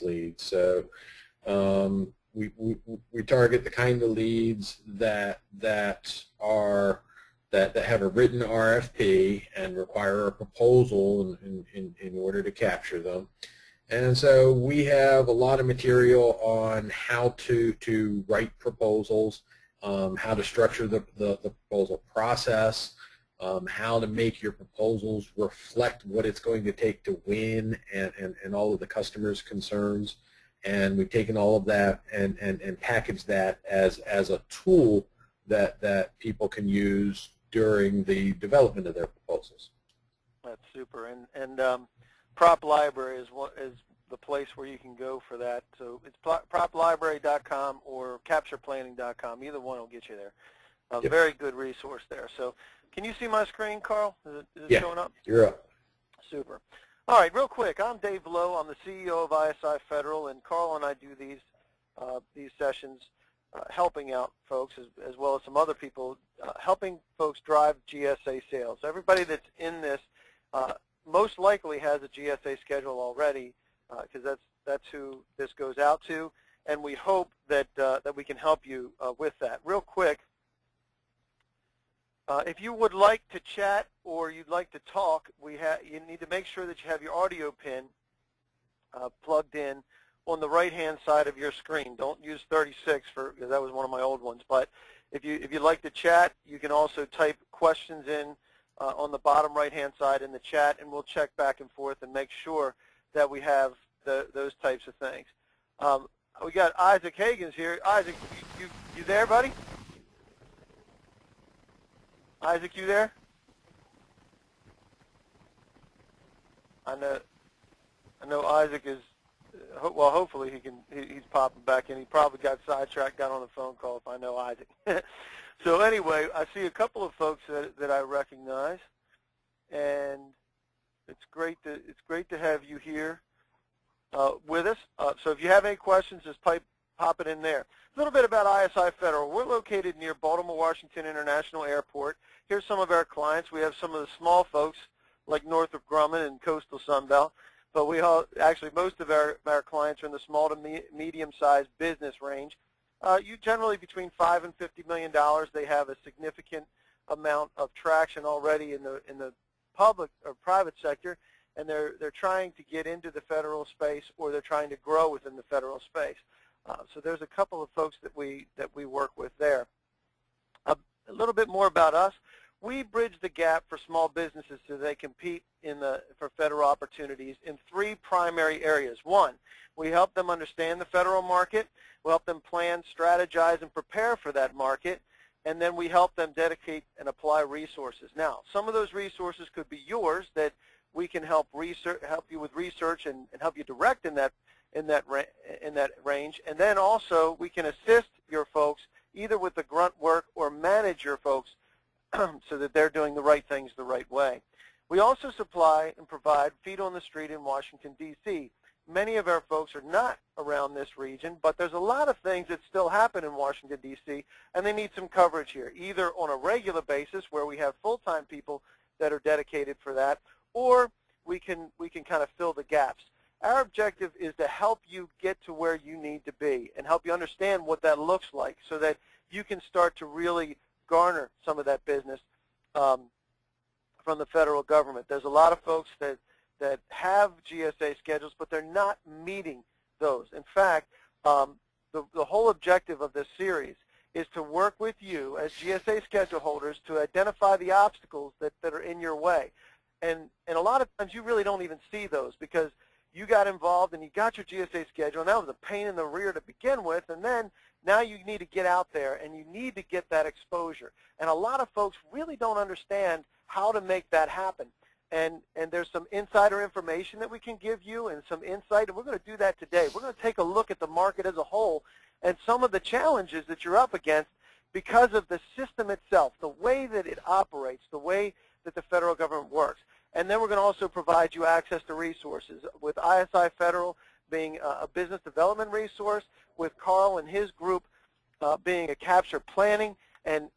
leads. So we target the kind of leads that have a written RFP and require a proposal in order to capture them. And so we have a lot of material on how to write proposals, how to structure the proposal process, how to make your proposals reflect what it's going to take to win and all of the customer's concerns. And we've taken all of that and packaged that as a tool that people can use during the development of their proposals. That's super. And Prop Library is the place where you can go for that. So it's proplibrary.com or captureplanning.com. Either one will get you there. Yep. Very good resource there. So can you see my screen, Carl? Is it showing up? You're up. Super. All right, real quick. I'm Dave Lowe. I'm the CEO of isiFederal, and Carl and I do these sessions helping out folks as well as some other people, helping folks drive GSA sales. Everybody that's in this most likely has a GSA schedule already, because that's who this goes out to, and we hope that that we can help you with that. Real quick, if you would like to chat or you'd like to talk, you need to make sure that you have your audio pin plugged in on the right-hand side of your screen. Don't use 36 because that was one of my old ones. But if you'd like to chat, you can also type questions in on the bottom right-hand side in the chat, and we'll check back and forth and make sure that we have those types of things. We got Isaac Hagen's here. Isaac, you there, buddy? Isaac, you there? I know Isaac is. Well, hopefully he's popping back in. He probably got sidetracked, got on the phone call. If I know Isaac. So anyway, I see a couple of folks that I recognize, and it's great to have you here with us. So if you have any questions, just pop it in there. A little bit about isiFederal. We're located near Baltimore Washington International Airport. Here's some of our clients. We have some of the small folks like Northrop Grumman and Coastal Sunbelt, but actually most of our clients are in the small to medium-sized business range. You generally between $5 and $50 million. They have a significant amount of traction already in the public or private sector, and they're trying to get into the federal space, or they're trying to grow within the federal space. So there's a couple of folks that we work with there. A little bit more about us. We bridge the gap for small businesses so they compete for federal opportunities in three primary areas. One, we help them understand the federal market. We help them plan, strategize, and prepare for that market. And then we help them dedicate and apply resources. Now, some of those resources could be yours that we can help you with research and help you direct in that range. And then also we can assist your folks either with the grunt work or manage your folks so that they're doing the right things the right way. We also supply and provide feet on the street in Washington, D.C. Many of our folks are not around this region, but there's a lot of things that still happen in Washington, D.C., and they need some coverage here, either on a regular basis where we have full-time people that are dedicated for that, or we can kind of fill the gaps. Our objective is to help you get to where you need to be and help you understand what that looks like so that you can start to really garner some of that business from the federal government. There's a lot of folks that have GSA schedules, but they're not meeting those. In fact, the whole objective of this series is to work with you as GSA schedule holders to identify the obstacles that are in your way. And a lot of times you really don't even see those because you got involved and you got your GSA schedule, and that was a pain in the rear to begin with, and then now you need to get out there and you need to get that exposure. And a lot of folks really don't understand how to make that happen. And there's some insider information that we can give you and some insight, and we're going to do that today. We're going to take a look at the market as a whole and some of the challenges that you're up against because of the system itself, the way that it operates, the way that the federal government works. And then we're going to also provide you access to resources, with isiFederal being a business development resource, with Carl and his group being a capture planning and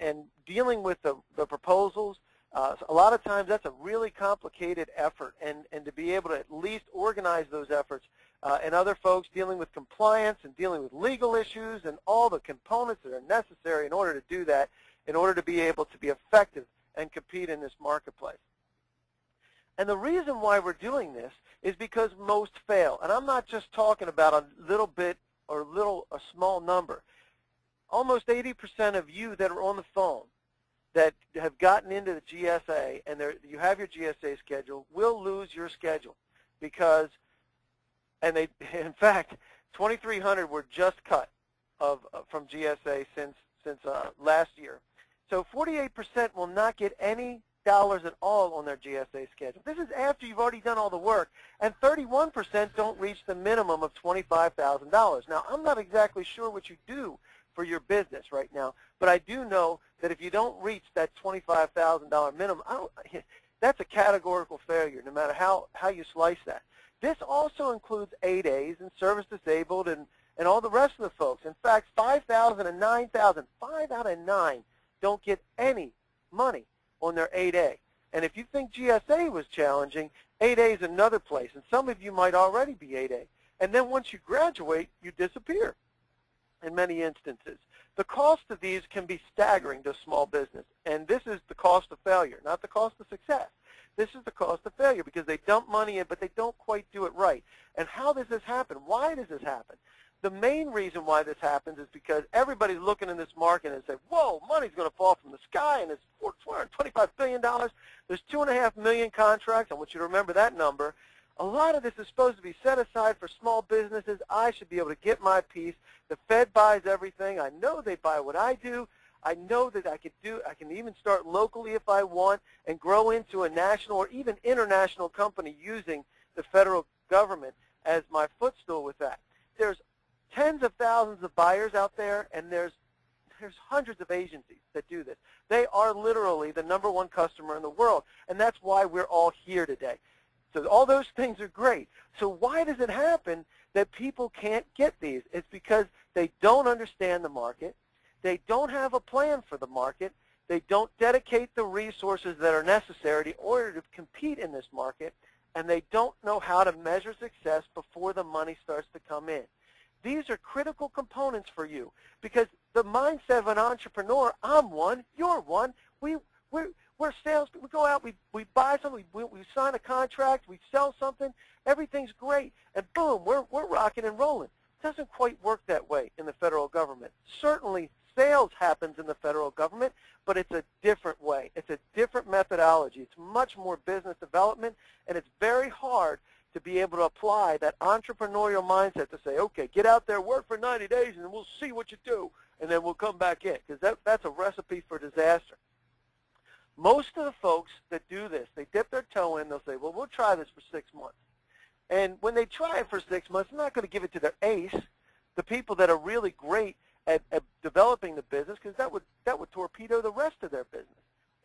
dealing with the proposals. So a lot of times that's a really complicated effort, and to be able to at least organize those efforts and other folks dealing with compliance and dealing with legal issues and all the components that are necessary in order to do that, in order to be able to be effective and compete in this marketplace. And the reason why we're doing this is because most fail. And I'm not just talking about a little bit or a small number. Almost 80% of you that are on the phone that have gotten into the GSA and you have your GSA schedule will lose your schedule because, and they, in fact, 2,300 were just cut from GSA since last year. So 48% will not get any dollars at all on their GSA schedule. This is after you've already done all the work, and 31% don't reach the minimum of $25,000. Now, I'm not exactly sure what you do for your business right now, but I do know that if you don't reach that $25,000 minimum, that's a categorical failure, no matter how you slice that. This also includes 8As and service disabled and all the rest of the folks. In fact, 5,000 and 9,000, 5 out of 9 don't get any money on their 8A. And if you think GSA was challenging, 8A is another place, and some of you might already be 8A. And then once you graduate, you disappear in many instances. The cost of these can be staggering to a small business, and this is the cost of failure, not the cost of success. This is the cost of failure because they dump money in, but they don't quite do it right. And how does this happen? Why does this happen? The main reason why this happens is because everybody's looking in this market and say, whoa, money's going to fall from the sky, and it's $425 billion. There's 2.5 million contracts. I want you to remember that number. A lot of this is supposed to be set aside for small businesses. I should be able to get my piece. The Fed buys everything. I know they buy what I do. I know that I can even start locally if I want and grow into a national or even international company using the federal government as my footstool with that. There's tens of thousands of buyers out there, and there's hundreds of agencies that do this. They are literally the #1 customer in the world, and that's why we're all here today. So all those things are great. So why does it happen that people can't get these? It's because they don't understand the market. They don't have a plan for the market. They don't dedicate the resources that are necessary in order to compete in this market, and they don't know how to measure success before the money starts to come in. These are critical components for you because the mindset of an entrepreneur, I'm one, you're one, we're sales, we go out, we buy something, we sign a contract, we sell something, everything's great, and boom, we're rocking and rolling. It doesn't quite work that way in the federal government. Certainly sales happens in the federal government, but it's a different way. It's a different methodology. It's much more business development, and it's very hard to be able to apply that entrepreneurial mindset to say, okay, get out there, work for 90 days, and we'll see what you do, and then we'll come back in, because that's a recipe for disaster. Most of the folks that do this, they dip their toe in, they'll say, well, we'll try this for 6 months. And when they try it for 6 months, they're not going to give it to their ace, the people that are really great at developing the business, because that would torpedo the rest of their business.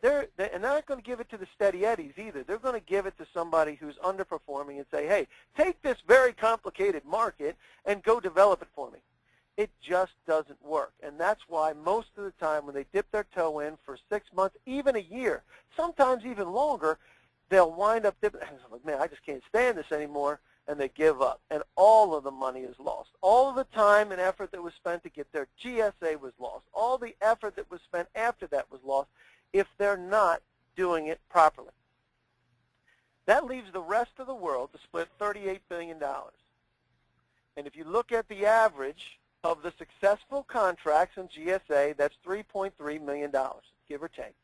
And they're not going to give it to the steady eddies either. They're going to give it to somebody who's underperforming and say, hey, take this very complicated market and go develop it for me. It just doesn't work. And that's why most of the time when they dip their toe in for 6 months, even a year, sometimes even longer, they'll wind up dipping, like, man, I just can't stand this anymore, and they give up. And all of the money is lost. All of the time and effort that was spent to get their GSA was lost. All the effort that was spent after that was lost, if they're not doing it properly. That leaves the rest of the world to split $38 billion. And if you look at the average of the successful contracts in GSA, that's $3.3 million, give or take.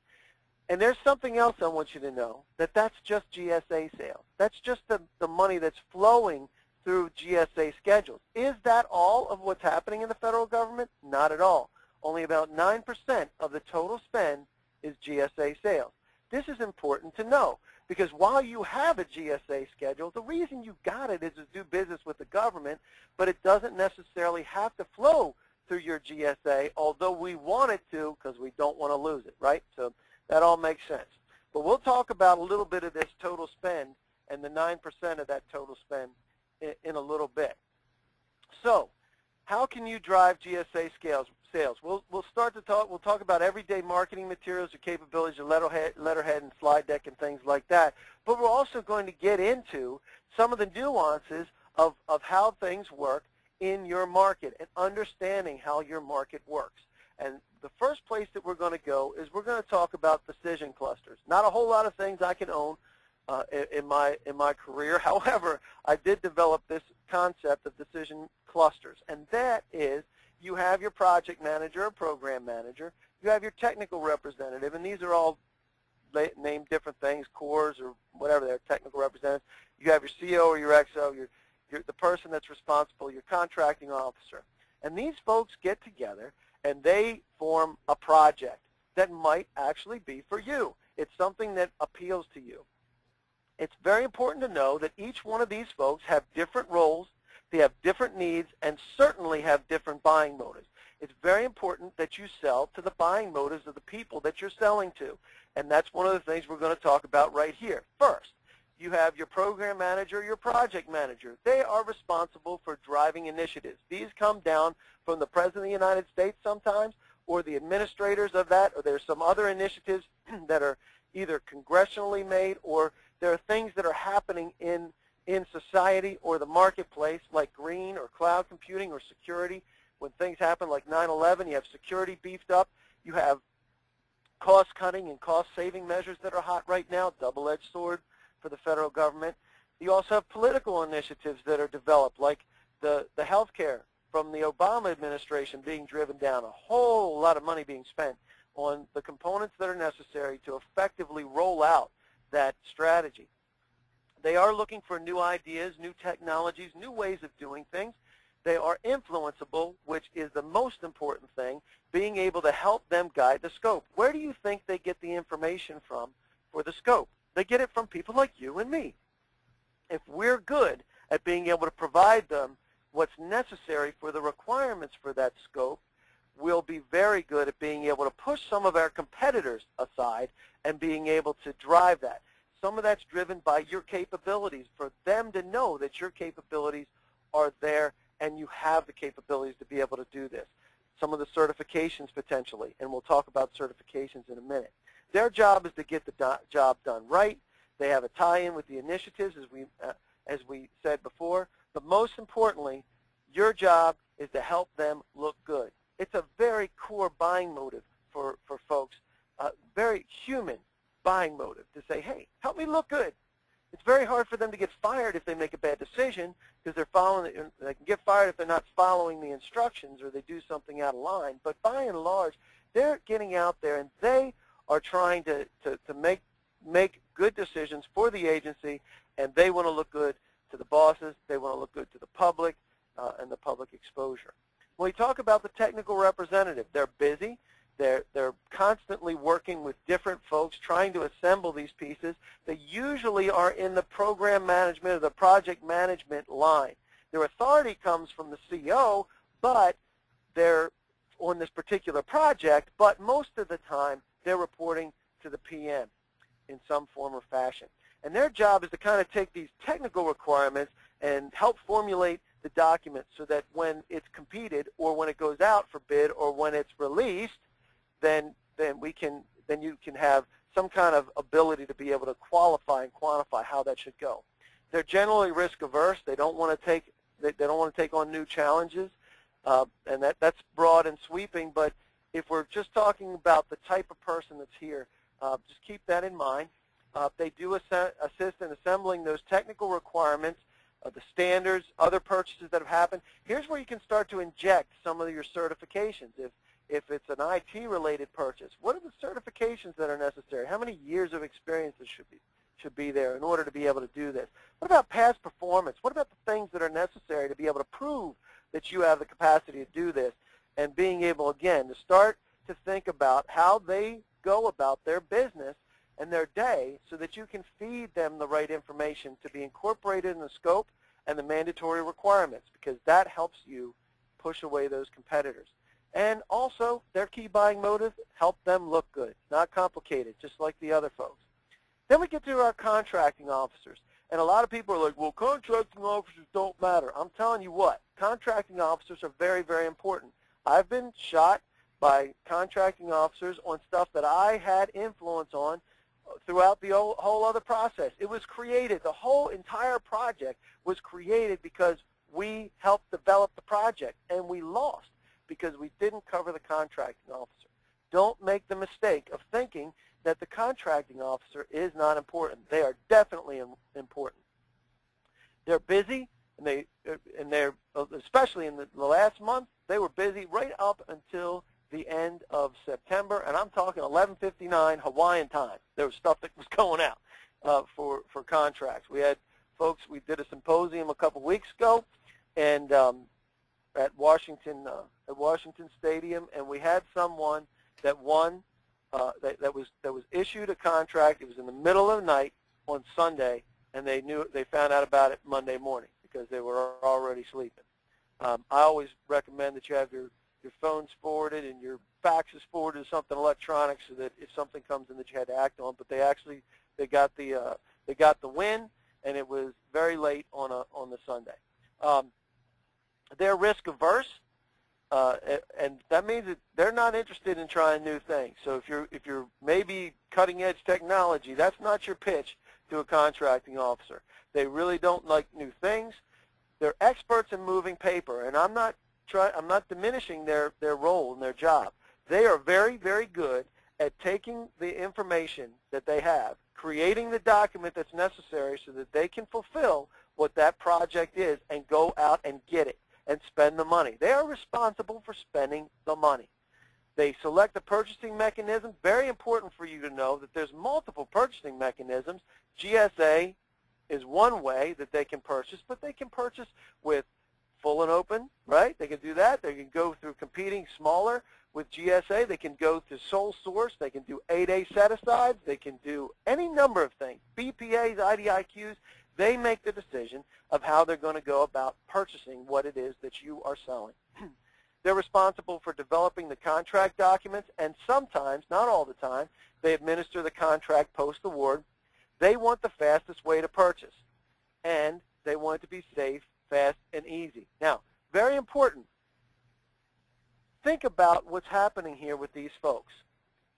And there's something else I want you to know, that's just GSA sales. That's just the money that's flowing through GSA schedules. Is that all of what's happening in the federal government? Not at all. Only about 9% of the total spend is GSA sales. This is important to know because while you have a GSA schedule, the reason you got it is to do business with the government, but it doesn't necessarily have to flow through your GSA, although we want it to because we don't want to lose it, right? So that all makes sense. But we'll talk about a little bit of this total spend and the 9% of that total spend in a little bit. So how can you drive GSA sales? We'll start to talk. We'll talk about everyday marketing materials, your capabilities, your letterhead, and slide deck, and things like that. But we're also going to get into some of the nuances of how things work in your market and understanding how your market works. And the first place that we're going to go is we're going to talk about decision clusters. Not a whole lot of things I can own in my career. However, I did develop this concept of decision clusters, and that is you have your project manager or program manager, you have your technical representative, and these are all named different things, cores or whatever they're, technical representatives. You have your CO or your XO, the person that's responsible, your contracting officer. And these folks get together and they form a project that might actually be for you. It's something that appeals to you. It's very important to know that each one of these folks have different roles, they have different needs, and certainly have different buying motives. It's very important that you sell to the buying motives of the people that you're selling to. And that's one of the things we're going to talk about right here. First, you have your program manager, your project manager. They are responsible for driving initiatives. These come down from the President of the United States sometimes, or the administrators of that, or there's some other initiatives that are either congressionally made, or there are things that are happening in society or the marketplace, like green or cloud computing or security. When things happen like 9/11, you have security beefed up. You have cost-cutting and cost-saving measures that are hot right now, double-edged sword for the federal government. You also have political initiatives that are developed, like the health care from the Obama administration being driven down, a whole lot of money being spent on the components that are necessary to effectively roll out that strategy. They are looking for new ideas, new technologies, new ways of doing things. They are influenceable, which is the most important thing, being able to help them guide the scope. Where do you think they get the information from for the scope? They get it from people like you and me. If we're good at being able to provide them what's necessary for the requirements for that scope, we'll be very good at being able to push some of our competitors aside and being able to drive that. Some of that's driven by your capabilities, for them to know that your capabilities are there and you have the capabilities to be able to do this. Some of the certifications potentially, and we'll talk about certifications in a minute. Their job is to get the job done right. They have a tie-in with the initiatives, as we said before. But most importantly, your job is to help them look good. It's a very core buying motive for folks, a very human buying motive to say, hey, help me look good. It's very hard for them to get fired if they make a bad decision, because they're following. They can get fired if they're not following the instructions or they do something out of line. But by and large, they're getting out there and they are trying to make good decisions for the agency, and they want to look good to the bosses. They want to look good to the public and the public exposure. When we talk about the technical representative, they're busy. They're constantly working with different folks trying to assemble these pieces. They usually are in the program management or the project management line. Their authority comes from the CO, but they're on this particular project, but most of the time they're reporting to the PM in some form or fashion. And their job is to kind of take these technical requirements and help formulate the document so that when it's competed or when it goes out for bid or when it's released, then you can have some kind of ability to be able to qualify and quantify how that should go. They're generally risk averse. They don't want to take on new challenges, and that's broad and sweeping. But if we're just talking about the type of person that's here, just keep that in mind. They do assist in assembling those technical requirements, the standards, other purchases that have happened. Here's where you can start to inject some of your certifications. If it's an IT-related purchase, what are the certifications that are necessary? How many years of experience should be there in order to be able to do this? What about past performance? What about the things that are necessary to be able to prove that you have the capacity to do this? And being able, again, to start to think about how they go about their business and their day so that you can feed them the right information to be incorporated in the scope and the mandatory requirements, because that helps you push away those competitors. And also, their key buying motive, help them look good. Not complicated, just like the other folks. Then we get to our contracting officers. And a lot of people are like, well, contracting officers don't matter. I'm telling you what, contracting officers are very, very important. I've been shot by contracting officers on stuff that I had influence on throughout the whole other process. It was created, the whole entire project was created because we helped develop the project, and we lost because we didn't cover the contracting officer. Don't make the mistake of thinking that the contracting officer is not important. They are definitely important. They're busy, and they're especially in the last month, they were busy right up until the end of September, and I'm talking 11:59 Hawaiian time. There was stuff that was going out for contracts. We had folks. We did a symposium a couple weeks ago, and at Washington Stadium, and we had someone that won that was issued a contract. It was in the middle of the night on Sunday, and they found out about it Monday morning because they were already sleeping. I always recommend that you have your phones forwarded and your faxes forwarded to something electronic, so that if something comes in that you had to act on. But they got the win, and it was very late on the Sunday. They're risk averse, and that means that they're not interested in trying new things. So if you're maybe cutting edge technology, that's not your pitch to a contracting officer. They really don't like new things. They're experts in moving paper, and I'm not diminishing their role and their job. They are very, very good at taking the information that they have, creating the document that's necessary so that they can fulfill what that project is and go out and get it and spend the money. They are responsible for spending the money. They select the purchasing mechanism. Very important for you to know that there's multiple purchasing mechanisms. GSA is one way that they can purchase, but they can purchase with full and open, right? They can do that. They can go through competing smaller with GSA. They can go to sole source. They can do 8A set-asides. They can do any number of things. BPAs, IDIQs, they make the decision of how they're going to go about purchasing what it is that you are selling. They're responsible for developing the contract documents, and sometimes, not all the time, they administer the contract post-award. They want the fastest way to purchase, and they want it to be safe, fast, and easy. Now, very important, think about what's happening here with these folks.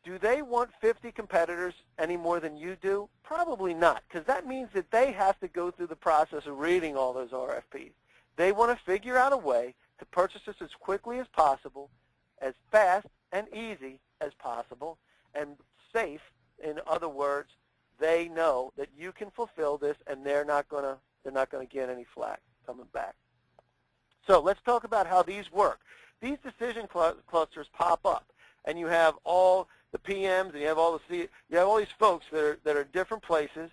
Do they want 50 competitors any more than you do? Probably not, because that means that they have to go through the process of reading all those RFPs. They want to figure out a way to purchase this as quickly as possible, as fast and easy as possible, and safe. In other words, they know that you can fulfill this, and they're not going to get any flack coming back. So let's talk about how these work. These decision clusters pop up, and you have all the PMs, and you have all these folks that are in different places,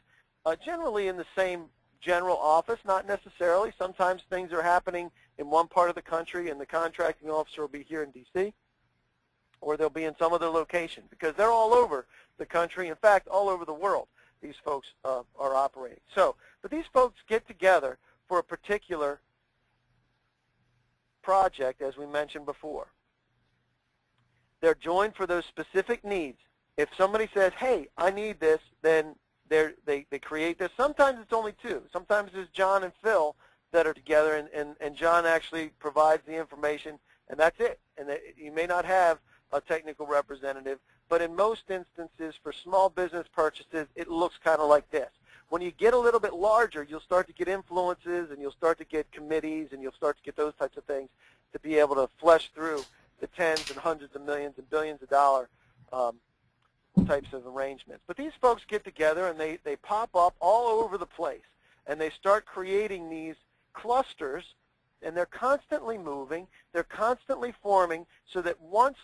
generally in the same general office, not necessarily. Sometimes things are happening in one part of the country, and the contracting officer will be here in D.C., or they'll be in some other location, because they're all over the country. In fact, all over the world, these folks are operating. So, but these folks get together for a particular project, as we mentioned before. They're joined for those specific needs. If somebody says, hey, I need this, then they create this. Sometimes it's only two. Sometimes it's John and Phil that are together, and John actually provides the information, and that's it. And you may not have a technical representative, but in most instances for small business purchases, it looks kind of like this. When you get a little bit larger, you'll start to get influences, and you'll start to get committees, and you'll start to get those types of things to be able to flesh through the tens and hundreds of millions and billions of dollar types of arrangements. But these folks get together, and they pop up all over the place, and they start creating these clusters, and they're constantly moving, they're constantly forming, so that once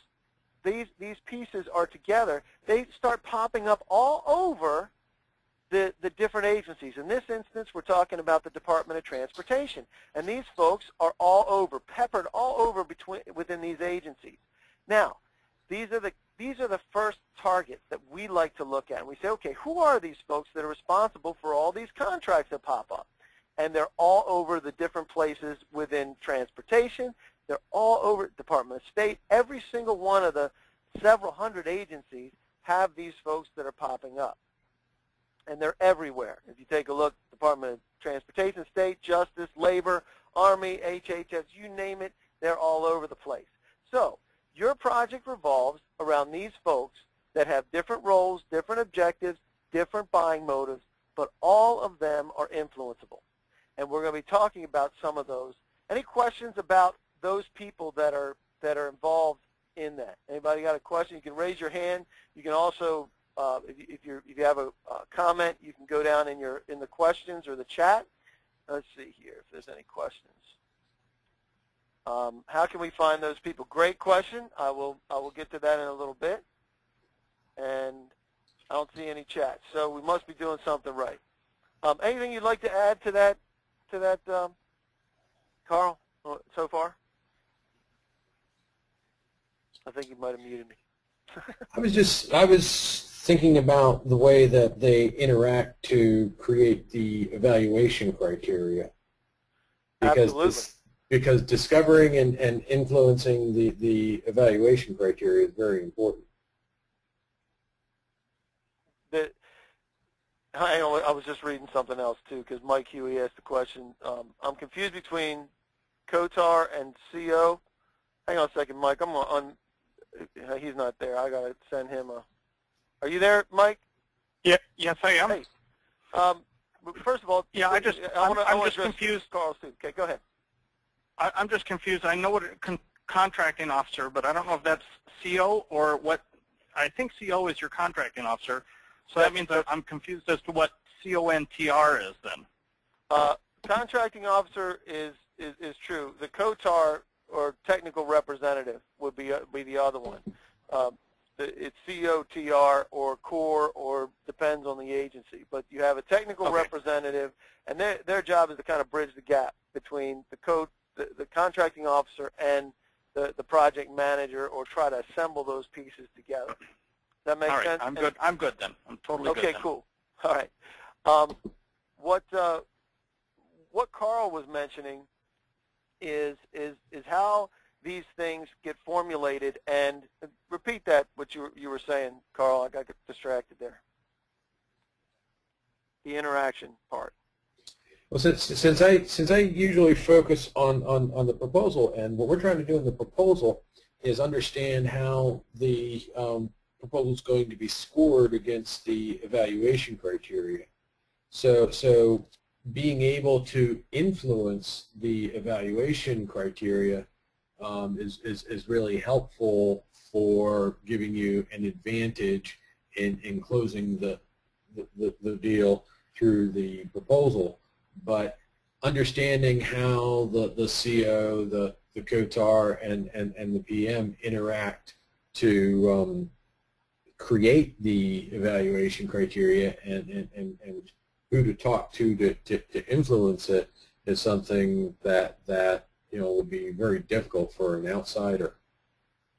these pieces are together, they start popping up all over the different agencies. In this instance, we're talking about the Department of Transportation, and these folks are all over, peppered all over within these agencies. Now, these are the first targets that we like to look at, and we say, okay, who are these folks that are responsible for all these contracts that pop up? And they're all over the different places within transportation. They're all over Department of State. Every single one of the several hundred agencies have these folks that are popping up. And they're everywhere. If you take a look, Department of Transportation, State, Justice, Labor, Army, HHS, you name it, they're all over the place. So your project revolves around these folks that have different roles, different objectives, different buying motives, but all of them are influenceable. And we're going to be talking about some of those. Any questions about those people that are involved in that? Anybody got a question? You can raise your hand. You can also, if you have a comment, you can go down in the questions or the chat. Let's see here if there's any questions. How can we find those people? Great question. I will get to that in a little bit. And I don't see any chat, so we must be doing something right. Anything you'd like to add to that, Carl, so far? I think you might have muted me. I was thinking about the way that they interact to create the evaluation criteria. Because discovering and influencing the evaluation criteria is very important. I was just reading something else too, because Mike Huey asked the question. I'm confused between COTAR and CO. Hang on a second, Mike. He's not there. I gotta send him a. Are you there, Mike? Yeah. Yes, I am. Hey. First of all, yeah. I'm just confused. Carl, too. Okay, go ahead. I'm just confused. I know what a contracting officer, but I don't know if that's CO or what. I think CO is your contracting officer. So that means I'm confused as to what CONTR is then. Contracting officer is true. The COTAR or technical representative would be the other one. It's COTR or CORE or depends on the agency. But you have a technical representative, and their job is to kind of bridge the gap between the contracting officer and the project manager, or try to assemble those pieces together. Does that make sense? I'm good. I'm good then. I'm totally good. Okay, cool. All right. What Carl was mentioning is how these things get formulated. And repeat that what you were saying, Carl. I got distracted there. The interaction part. Well, since I usually focus on the proposal, and what we're trying to do in the proposal is understand how the proposal is going to be scored against the evaluation criteria. So being able to influence the evaluation criteria is really helpful for giving you an advantage in closing the deal through the proposal. But understanding how the CO, the COTAR, and the PM interact to create the evaluation criteria and who to talk to influence it is something that will be very difficult for an outsider.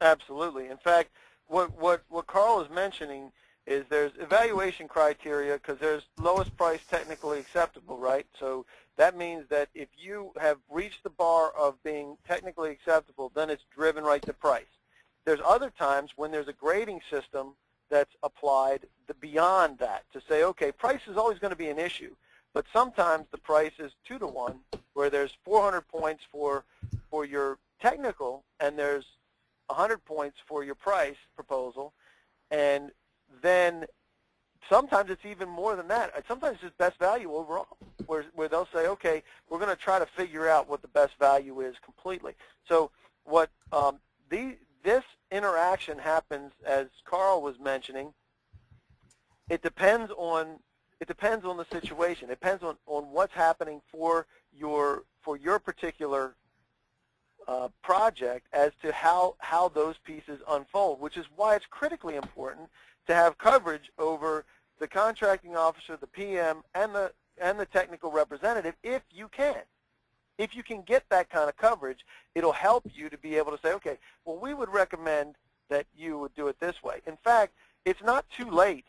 Absolutely. In fact, what Carl is mentioning is there's evaluation criteria because there's lowest price technically acceptable, right? So that means that if you have reached the bar of being technically acceptable, then it's driven right to price. There's other times when there's a grading system that's applied beyond that to say, okay, price is always going to be an issue, but sometimes the price is 2-to-1, where there's 400 points for your technical and there's 100 points for your price proposal, and then sometimes it's even more than that. Sometimes it's just best value overall, where they'll say, okay, we're going to try to figure out what the best value is completely. So what this interaction happens, as Carl was mentioning, it depends on the situation. It depends on what's happening for your particular project as to how those pieces unfold, which is why it's critically important to have coverage over the contracting officer, the PM, and the technical representative if you can. If you can get that kind of coverage, it'll help you to be able to say, okay, well, we would recommend that you would do it this way. In fact, it's not too late,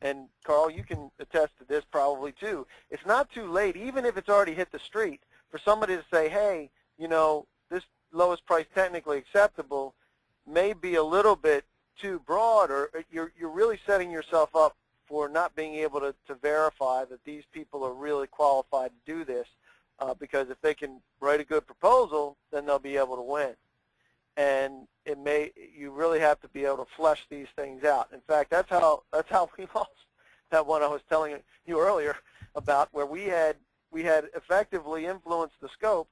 and Carl, you can attest to this probably too, it's not too late, even if it's already hit the street, for somebody to say, hey, this lowest price technically acceptable may be a little bit too broad, or you're really setting yourself up for not being able to verify that these people are really qualified to do this, because if they can write a good proposal, then they'll be able to win. And you really have to be able to flesh these things out. In fact, that's how that one I was telling you earlier about, where we had effectively influenced the scope,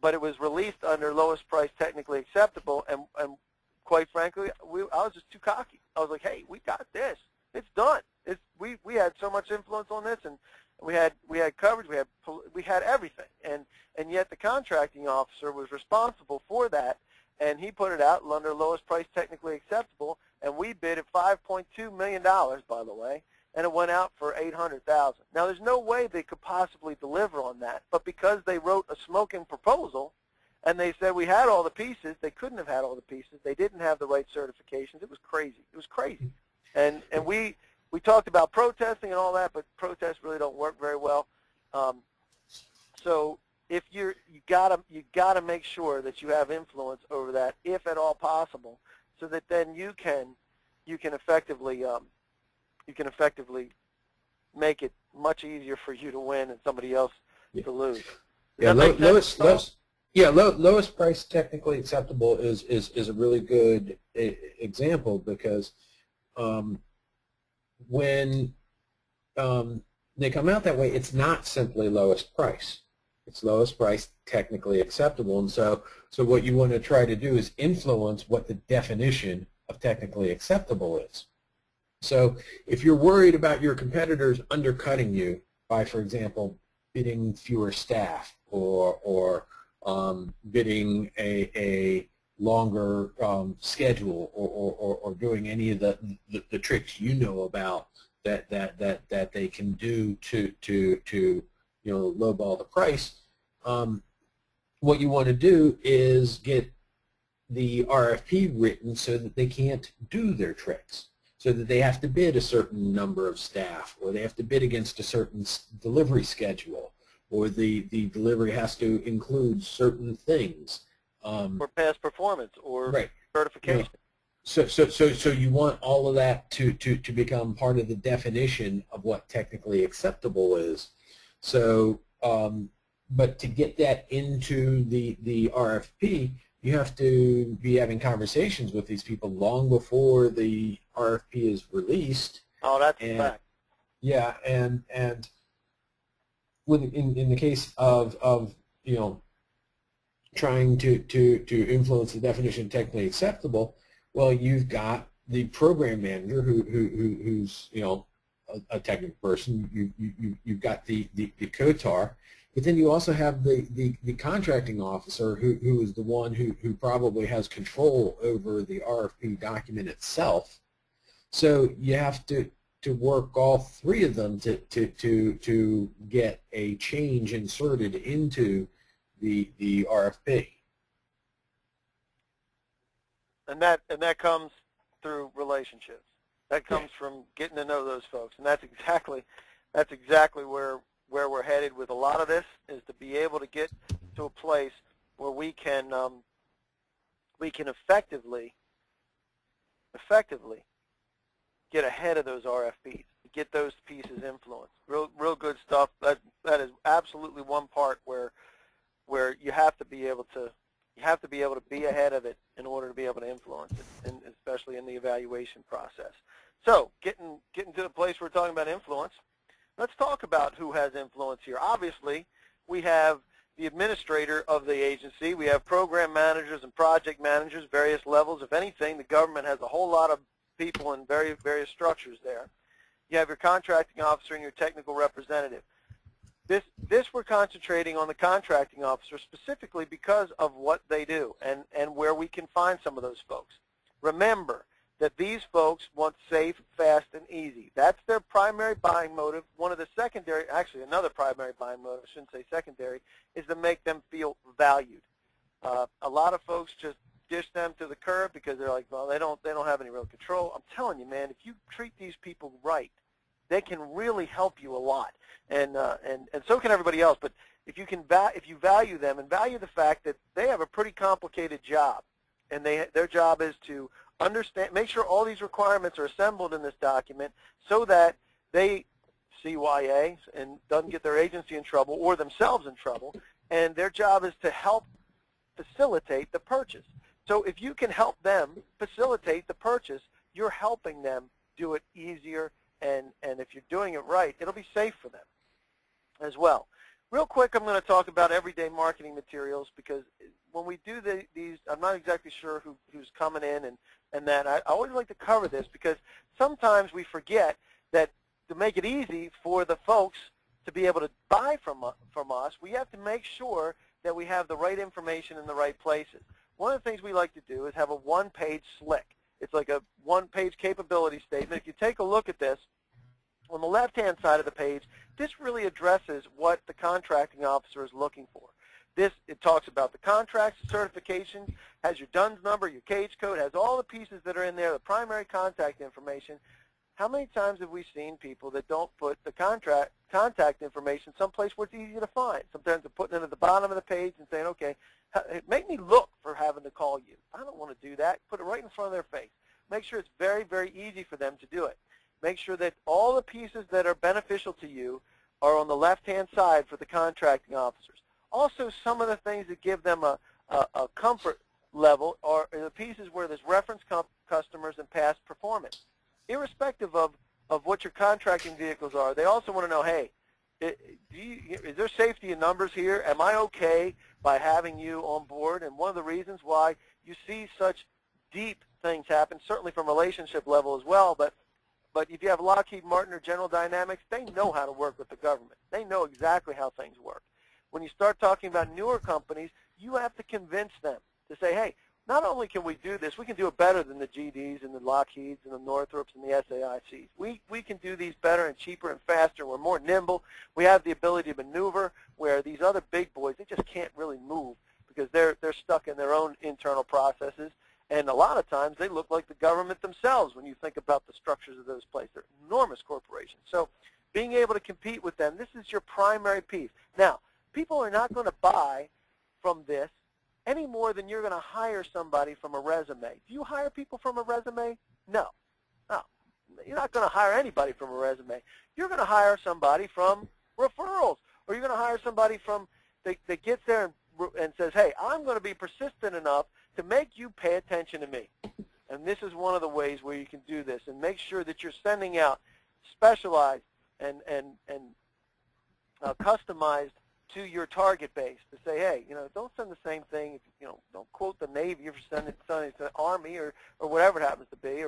but it was released under lowest price technically acceptable, and quite frankly, I was just too cocky. I was like, hey, we got this. It's done. We had so much influence on this, and we had coverage, we had everything, and yet the contracting officer was responsible for that, and he put it out under lowest price technically acceptable, and we bid at $5.2 million, by the way, and it went out for $800,000. Now, there's no way they could possibly deliver on that, but because they wrote a smoking proposal, and they said we had all the pieces, they couldn't have had all the pieces. They didn't have the right certifications. It was crazy. It was crazy. And we talked about protesting and all that, but protests really don't work very well. So if you gotta make sure that you have influence over that, if at all possible, so that then you can effectively make it much easier for you to win and somebody else to lose. Lowest price technically acceptable is a really good example, because when they come out that way, it's not simply lowest price. It's lowest price technically acceptable, and so what you want to try to do is influence what the definition of technically acceptable is. So if you're worried about your competitors undercutting you by, for example, bidding fewer staff or bidding a longer schedule or doing any of the tricks you know about that they can do to lowball the price, what you want to do is get the RFP written so that they can't do their tricks, so that they have to bid a certain number of staff, or they have to bid against a certain delivery schedule, or the delivery has to include certain things. Or past performance, or right. certification. So you want all of that to become part of the definition of what technically acceptable is. So, but to get that into the RFP, you have to be having conversations with these people long before the RFP is released. Oh, that's a fact. Yeah, and in the case of trying to influence the definition of technically acceptable, well, you've got the program manager who's a technical person. You've got the COTAR, but then you also have the contracting officer who is the one who probably has control over the RFP document itself. So you have to work all three of them to get a change inserted into the RFP. And that comes through relationships. That comes from getting to know those folks, and that's exactly where we're headed with a lot of this, is to be able to get to a place where we can effectively get ahead of those RFPs, get those pieces influenced. Real good stuff. That is absolutely one part where you have to be able to be ahead of it in order to be able to influence it, and especially in the evaluation process. So getting to the place we're talking about influence, let's talk about who has influence here. Obviously, we have the administrator of the agency. We have program managers and project managers, various levels. If anything, the government has a whole lot of people in various structures there. You have your contracting officer and your technical representative. This we're concentrating on the contracting officer specifically because of what they do and where we can find some of those folks. Remember that these folks want safe, fast, and easy. That's their primary buying motive. One of the secondary, actually another primary buying motive, I shouldn't say secondary, is to make them feel valued. A lot of folks just dish them to the curb because they're like, well, they don't have any real control. I'm telling you, man, if you treat these people right, they can really help you a lot, and so can everybody else. But if you value them and value the fact that they have a pretty complicated job, and their job is to understand, make sure all these requirements are assembled in this document so that they CYA and doesn't get their agency in trouble or themselves in trouble, and their job is to help facilitate the purchase. So if you can help them facilitate the purchase, you're helping them do it easier and if you're doing it right, it'll be safe for them as well. Real quick, I'm going to talk about everyday marketing materials, because when we do these, I'm not exactly sure who's coming in and that. I always like to cover this, because sometimes we forget that to make it easy for the folks to be able to buy from us, we have to make sure that we have the right information in the right places. One of the things we like to do is have a one-page slick. It's like a one-page capability statement. If you take a look at this, on the left-hand side of the page, this really addresses what the contracting officer is looking for. It talks about the contracts, certifications, has your DUNS number, your cage code, has all the pieces that are in there, the primary contact information. How many times have we seen people that don't put the contact information someplace where it's easy to find? Sometimes they're putting it at the bottom of the page and saying, okay, make me look for having to call you. I don't want to do that. Put it right in front of their face. Make sure it's very, very easy for them to do it. Make sure that all the pieces that are beneficial to you are on the left-hand side for the contracting officers. Also, some of the things that give them a comfort level are the pieces where there's reference customers and past performance. Irrespective of what your contracting vehicles are, they also want to know, hey, is there safety in numbers here? Am I okay by having you on board? And one of the reasons why you see such deep things happen, certainly from relationship level as well, but if you have Lockheed Martin or General Dynamics, they know how to work with the government. They know exactly how things work. When you start talking about newer companies, you have to convince them to say, hey, not only can we do this, we can do it better than the GDs and the Lockheeds and the Northrops and the SAICs. We can do these better and cheaper and faster. We're more nimble. We have the ability to maneuver, where these other big boys, they just can't really move because they're stuck in their own internal processes. And a lot of times they look like the government themselves when you think about the structures of those places. They're enormous corporations. So being able to compete with them, this is your primary piece. Now, people are not going to buy from this any more than you're going to hire somebody from a resume. Do you hire people from a resume? No. No. You're not going to hire anybody from a resume. You're going to hire somebody from referrals, or you're going to hire somebody from that gets there and says, hey, I'm going to be persistent enough to make you pay attention to me. And this is one of the ways where you can do this, and make sure that you're sending out specialized and customized to your target base to say, hey, don't send the same thing. Don't quote the Navy if you're sending it to the Army or whatever it happens to be.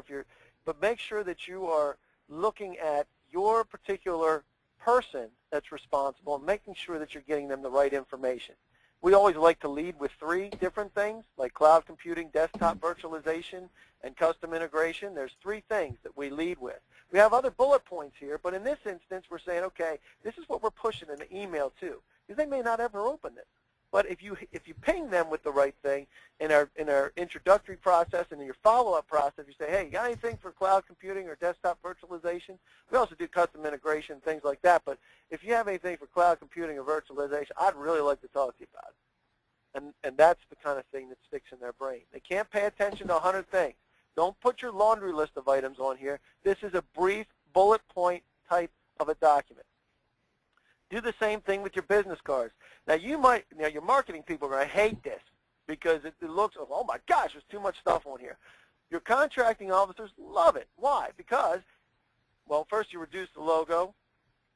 But make sure that you are looking at your particular person that's responsible and making sure that you're getting them the right information. We always like to lead with 3 different things, like cloud computing, desktop virtualization, and custom integration. There's 3 things that we lead with. We have other bullet points here, but in this instance, we're saying, okay, this is what we're pushing in the email too, because they may not ever open this. But if you ping them with the right thing in our introductory process and in your follow-up process, you say, hey, you got anything for cloud computing or desktop virtualization? We also do custom integration, things like that. But if you have anything for cloud computing or virtualization, I'd really like to talk to you about it. And that's the kind of thing that sticks in their brain. They can't pay attention to 100 things. Don't put your laundry list of items on here. This is a brief bullet point type of a document. Do the same thing with your business cards. Now, your marketing people are going to hate this because it looks, oh my gosh, there's too much stuff on here. Your contracting officers love it. Why? Because, well, first you reduce the logo.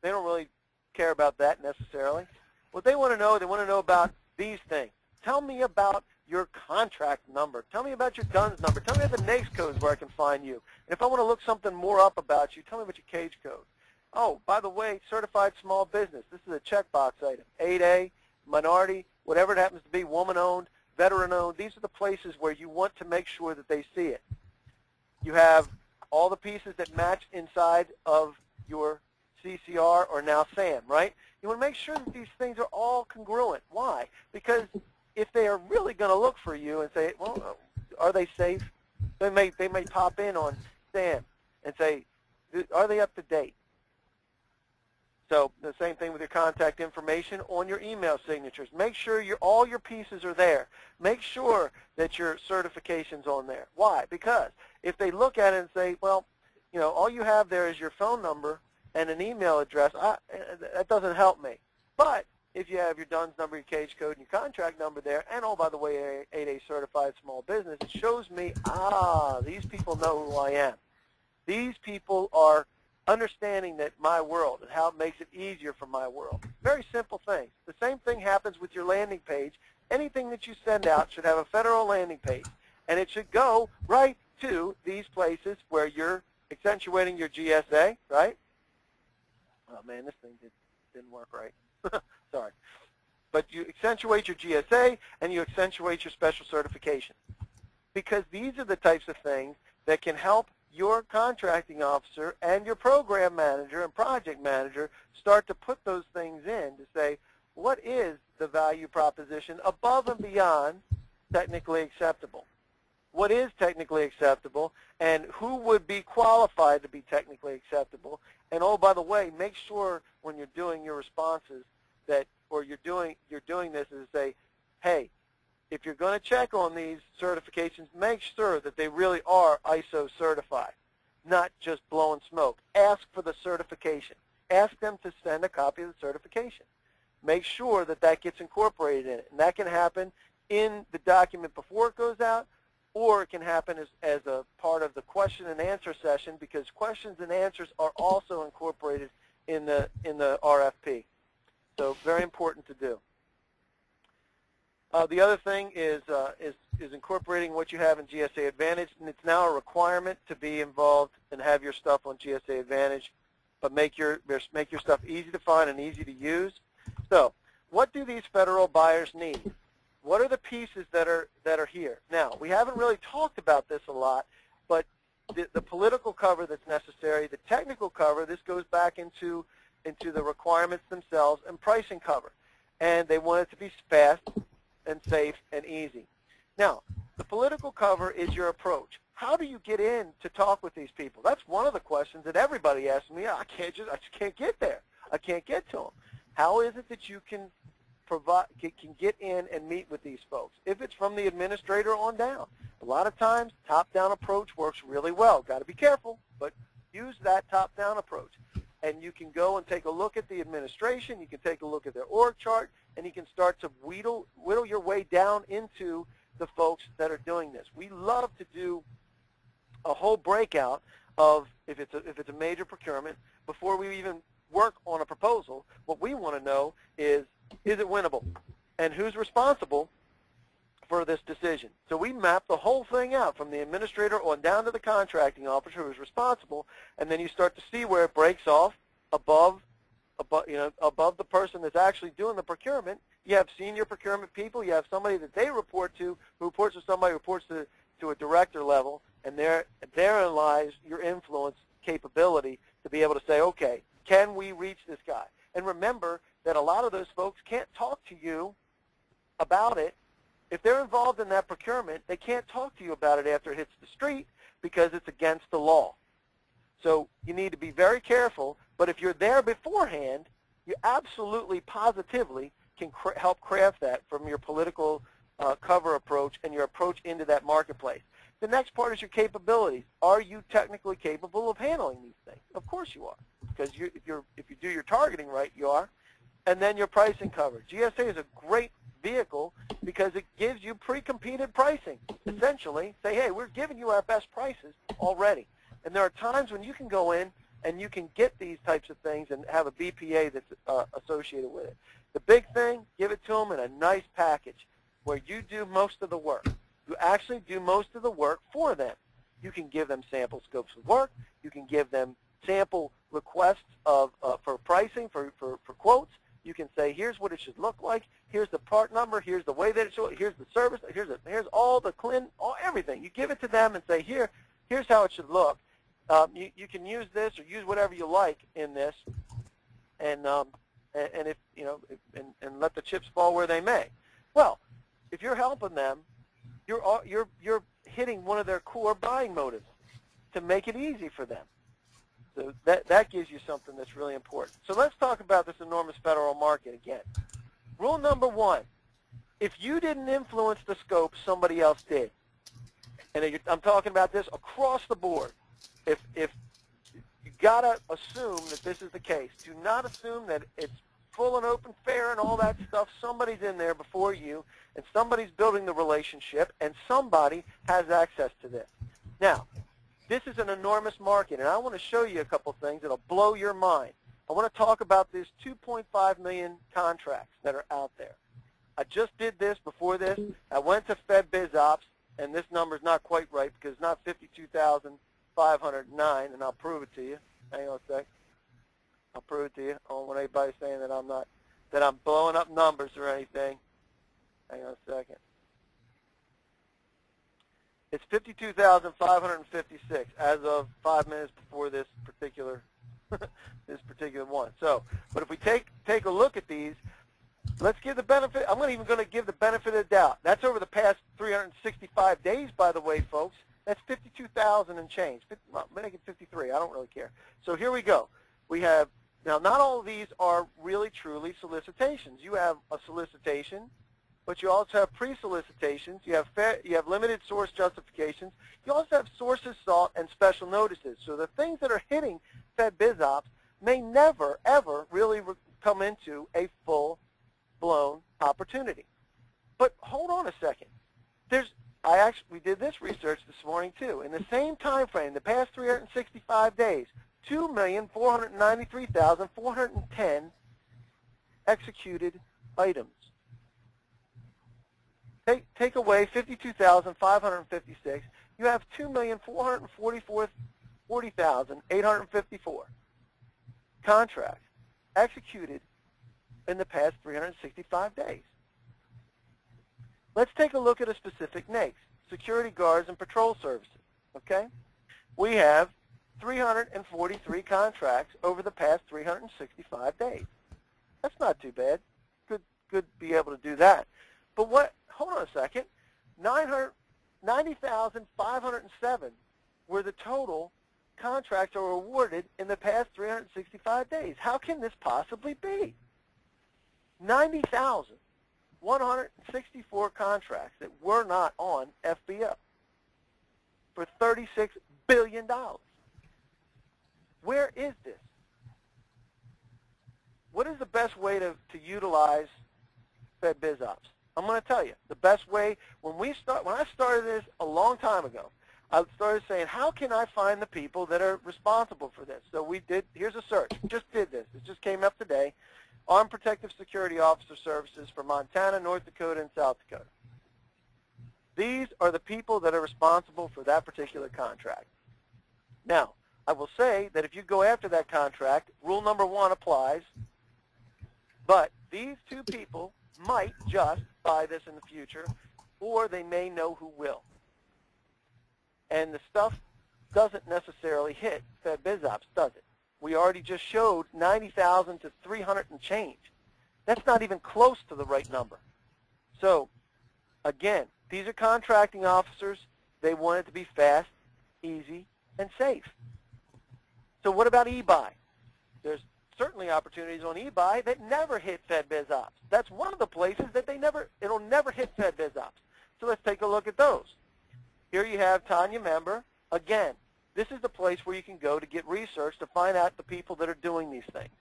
They don't really care about that necessarily. What they want to know about these things. Tell me about your contract number. Tell me about your DUNS number. Tell me about the NAICS codes where I can find you. And if I want to look something more up about you, tell me about your cage code. Oh, by the way, certified small business. This is a checkbox item. 8A, minority, whatever it happens to be, woman-owned, veteran-owned. These are the places where you want to make sure that they see it. You have all the pieces that match inside of your CCR or now SAM, right? You want to make sure that these things are all congruent. Why? Because if they are really going to look for you and say, well, are they safe? They may pop in on SAM and say, are they up to date? So the same thing with your contact information on your email signatures. Make sure all your pieces are there. Make sure that your certification's on there. Why? Because if they look at it and say, well, all you have there is your phone number and an email address, that doesn't help me. But if you have your DUNS number, your cage code, and your contract number there, and, oh, by the way, 8A certified small business, it shows me, these people know who I am. These people are understanding that my world and how it makes it easier for my world. Very simple things. The same thing happens with your landing page. Anything that you send out should have a federal landing page, and it should go right to these places where you're accentuating your GSA, right? Oh, man, this thing didn't work right. Sorry. But you accentuate your GSA, and you accentuate your special certification, because these are the types of things that can help your contracting officer and your program manager and project manager start to put those things in to say, what is the value proposition above and beyond technically acceptable? What is technically acceptable, and who would be qualified to be technically acceptable? And oh, by the way, make sure when you're doing your responses that, or you're doing this, is say, hey, if you're going to check on these certifications, make sure that they really are ISO certified, not just blowing smoke. Ask for the certification. Ask them to send a copy of the certification. Make sure that that gets incorporated in it. And that can happen in the document before it goes out, or it can happen as a part of the question and answer session, because questions and answers are also incorporated in the RFP. So very important to do. The other thing is incorporating what you have in GSA Advantage, and it's now a requirement to be involved and have your stuff on GSA Advantage, but make your stuff easy to find and easy to use. So, what do these federal buyers need? What are the pieces that are here? Now, we haven't really talked about this a lot, but the political cover that's necessary, the technical cover, this goes back into the requirements themselves, and pricing cover. And they want it to be fast and safe and easy. Now, the political cover is your approach. How do you get in to talk with these people? That's one of the questions that everybody asks me. I just can't get there. I can't get to them. How is it that you can get in and meet with these folks? If it's from the administrator on down. A lot of times, top-down approach works really well. Got to be careful, but use that top-down approach. And you can go and take a look at the administration, you can take a look at their org chart, and you can start to whittle your way down into the folks that are doing this. We love to do a whole breakout of, if it's a major procurement, before we even work on a proposal. What we want to know is it winnable? And who's responsible for this decision? So we map the whole thing out from the administrator on down to the contracting officer who's responsible, and then you start to see where it breaks off above the person that's actually doing the procurement. You have senior procurement people, you have somebody that they report to, who reports to somebody who reports to a director level, and therein lies your influence capability to be able to say, okay, can we reach this guy? And remember that a lot of those folks can't talk to you about it. If they're involved in that procurement, they can't talk to you about it after it hits the street because it's against the law. So you need to be very careful, but if you're there beforehand, you absolutely, positively can help craft that from your political cover approach and your approach into that marketplace. The next part is your capabilities. Are you technically capable of handling these things? Of course you are, because if you do your targeting right, you are. And then your pricing cover. GSA is a great vehicle because it gives you pre-competed pricing. Essentially, say, hey, we're giving you our best prices already. And there are times when you can go in and you can get these types of things and have a BPA that's associated with it. The big thing, give it to them in a nice package where you do most of the work. You actually do most of the work for them. You can give them sample scopes of work. You can give them sample requests for pricing, for quotes. You can say, here's what it should look like. Here's the part number. Here's the way that it should. Here's the service. Here's all the everything. You give it to them and say, here's how it should look. You can use this or use whatever you like in this, and if and let the chips fall where they may. Well, if you're helping them, you're hitting one of their core buying motives to make it easy for them. So that gives you something that's really important. So let's talk about this enormous federal market again. Rule number one, if you didn't influence the scope, somebody else did. And I'm talking about this across the board. If you got to assume that this is the case. Do not assume that it's full and open, fair, and all that stuff. Somebody's in there before you, and somebody's building the relationship, and somebody has access to this. Now, This is an enormous market, and I want to show you a couple things that will blow your mind. I want to talk about these 2.5 million contracts that are out there. I just did this before this. I went to FedBizOps, and this number is not quite right because it's not 52,509, and I'll prove it to you. Hang on a sec. I'll prove it to you. I don't want anybody saying that I'm blowing up numbers or anything. Hang on a second. It's 52,556 as of 5 minutes before this particular one. So, but if we take a look at these, let's give the benefit. I'm even going to give the benefit of the doubt. That's over the past 365 days, by the way, folks. That's 52,000 and change. Well, make it 53. I don't really care. So here we go. We have now. Not all of these are really truly solicitations. You have a solicitation, but you also have pre-solicitations. You have limited source justifications. You also have sources sought and special notices. So the things that are hitting FedBizOps may never, ever really come into a full-blown opportunity. But hold on a second. We did this research this morning too. In the same time frame, the past 365 days, 2,493,410 executed items. Take away 52,556, you have 2,440,854 contracts executed in the past 365 days. Let's take a look at a specific NAICS, security guards and patrol services, okay? We have 343 contracts over the past 365 days. That's not too bad. Good be able to do that. But hold on a second, 90,507 were the total contracts are awarded in the past 365 days. How can this possibly be? 90,164 contracts that were not on FBO for $36 billion. Where is this? What is the best way to utilize FedBizOps? I'm going to tell you. The best way, when I started this a long time ago, I started saying, how can I find the people that are responsible for this? So here's a search. We just did this. It just came up today. Armed Protective Security Officer Services for Montana, North Dakota, and South Dakota. These are the people that are responsible for that particular contract. Now, I will say that if you go after that contract, rule number 1 applies, but these two people might just buy this in the future, or they may know who will. And the stuff doesn't necessarily hit FedBizOps, does it? We already just showed 90,000 to 300 and change. That's not even close to the right number. So, again, these are contracting officers. They want it to be fast, easy, and safe. So what about eBuy? There's certainly opportunities on eBuy that never hit FedBizOps. That's one of the places that it'll never hit FedBizOps. So let's take a look at those. Here you have Tanya Member. Again, this is the place where you can go to get research to find out the people that are doing these things.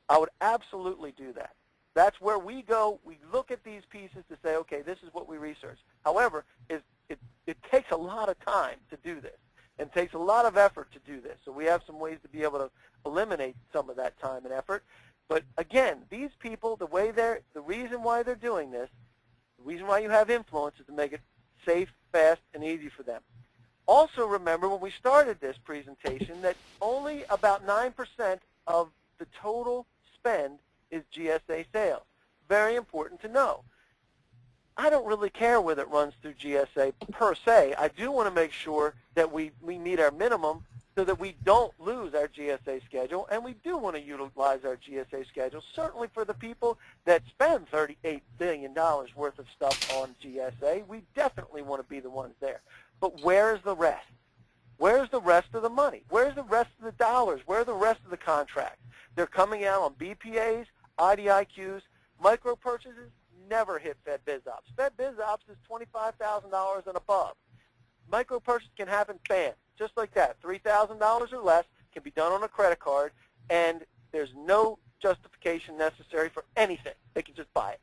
I would absolutely do that. That's where we go. We look at these pieces to say, okay, this is what we research. However, it takes a lot of time to do this. And takes a lot of effort to do this. So we have some ways to be able to eliminate some of that time and effort. But again, these people, the reason why they're doing this, the reason why you have influence is to make it safe, fast, and easy for them. Also remember when we started this presentation that only about 9% of the total spend is GSA sales. Very important to know. I don't really care whether it runs through GSA per se. I do want to make sure that we meet our minimum so that we don't lose our GSA schedule, and we do want to utilize our GSA schedule, certainly for the people that spend $38 billion worth of stuff on GSA. We definitely want to be the ones there. But where is the rest? Where's the rest of the money? Where's the rest of the dollars? Where are the rest of the contracts? They're coming out on BPAs, IDIQs, micro purchases. Never hit FedBizOps. FedBizOps is $25,000 and above. Micro purchase can happen, bam, just like that. $3,000 or less can be done on a credit card, and there's no justification necessary for anything. They can just buy it.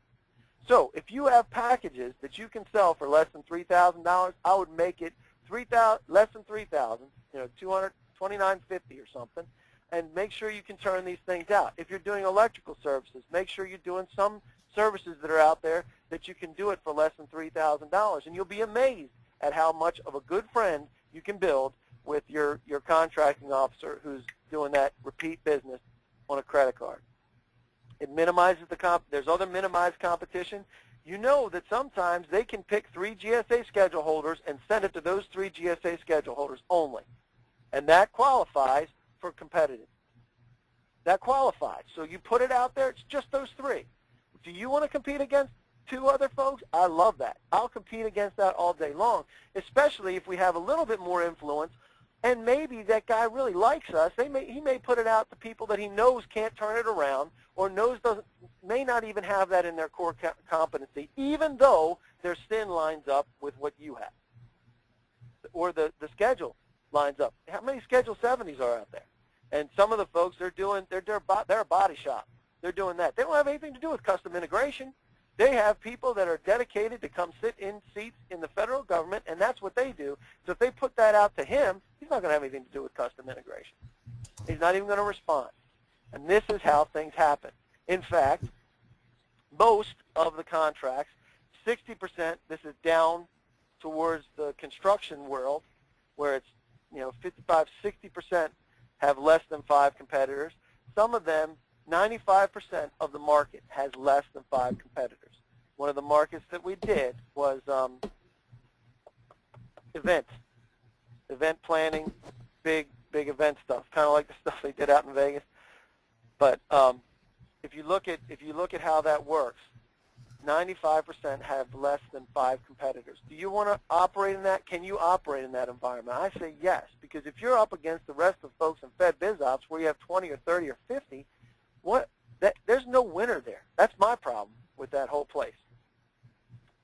So if you have packages that you can sell for less than $3,000, I would make it less than 3,000, 229.50 or something, and make sure you can turn these things out. If you're doing electrical services, make sure you're doing some services that are out there that you can do it for less than $3,000, and you'll be amazed at how much of a good friend you can build with your contracting officer who's doing that repeat business on a credit card. It minimizes there's other minimized competition. You know that sometimes they can pick 3 GSA schedule holders and send it to those 3 GSA schedule holders only. And that qualifies for competitive. That qualifies. So you put it out there, it's just those 3. Do you want to compete against 2 other folks? I love that. I'll compete against that all day long, especially if we have a little bit more influence, and maybe that guy really likes us. He may put it out to people that he knows can't turn it around, or may not even have that in their core competency, even though their SIN lines up with what you have, or the schedule lines up. How many Schedule 70s are out there? And some of the folks, they're a body shop. They're doing that. They don't have anything to do with custom integration. They have people that are dedicated to come sit in seats in the federal government, and that's what they do. So if they put that out to him, he's not going to have anything to do with custom integration. He's not even going to respond. And this is how things happen. In fact, most of the contracts, 60%, this is down towards the construction world, where it's 55, 60% have less than 5 competitors. Some of them, 95% of the market has less than 5 competitors. One of the markets that we did was event planning, big event stuff, kind of like the stuff they did out in Vegas. But if you look at how that works, 95% have less than 5 competitors. Do you want to operate in that? Can you operate in that environment? I say yes, because if you're up against the rest of folks in Fed Biz Ops where you have 20 or 30 or 50, there's no winner there. That's my problem with that whole place.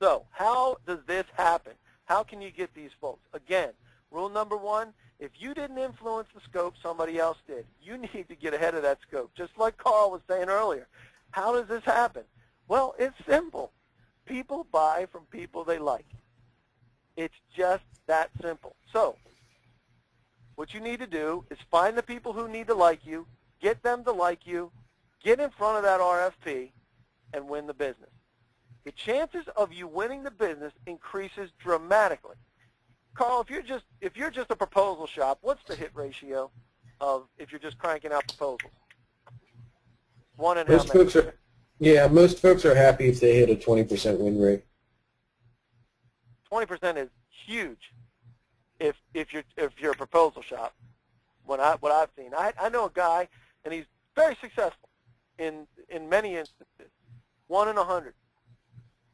So how does this happen? How can you get these folks? Again, rule number 1, if you didn't influence the scope, somebody else did. You need to get ahead of that scope, just like Carl was saying earlier. How does this happen? Well, it's simple. People buy from people they like. It's just that simple. So what you need to do is find the people who need to like you, get them to like you, get in front of that RFP, and win the business. The chances of you winning the business increases dramatically. Carl, if you're just a proposal shop, what's the hit ratio of if you're just cranking out proposals? 1 in how many? Most folks are happy if they hit a 20% win rate. 20% is huge if you're a proposal shop. What I've seen, I know a guy, and he's very successful in many instances. 1 in 100.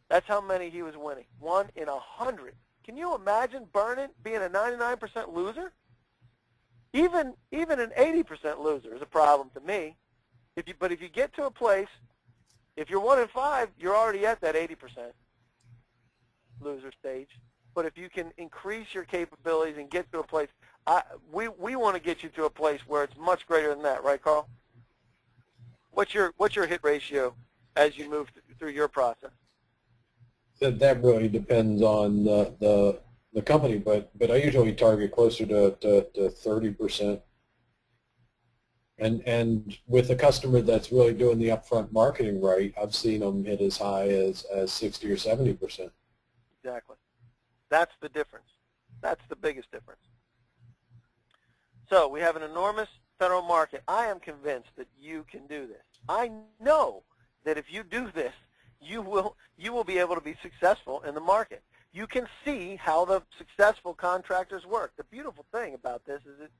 That's how many he was winning. 1 in 100. Can you imagine being a 99% loser? Even an 80% loser is a problem to me. But if you get to a place, if you're 1 in 5, you're already at that 80% loser stage. But if you can increase your capabilities and get to a place, we want to get you to a place where it's much greater than that, right, Carl? What's your hit ratio as you move through your process? That really depends on the company, but I usually target closer to 30%. And with a customer that's really doing the upfront marketing right, I've seen them hit as high as 60 or 70%. Exactly. That's the difference. That's the biggest difference. So we have an enormous federal market. I am convinced that you can do this. I know that if you do this, you will be able to be successful in the market. You can see how the successful contractors work. The beautiful thing about this is that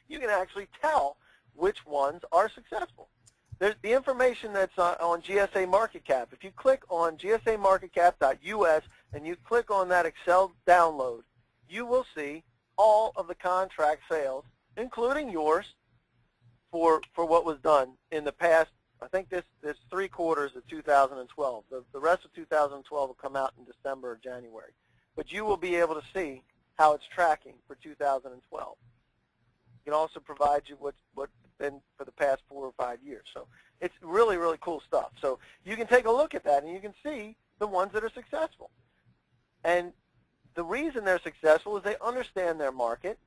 you can actually tell which ones are successful. There's the information that's on GSA Market Cap. If you click on gsamarketcap.us and you click on that Excel download, you will see all of the contract sales, including yours, for what was done in the past. I think this 3 quarters of 2012. The rest of 2012 will come out in December or January. But you will be able to see how it's tracking for 2012. It can also provide you what's been for the past 4 or 5 years. So it's really, really cool stuff. So you can take a look at that and you can see the ones that are successful. And the reason they're successful is they understand their market,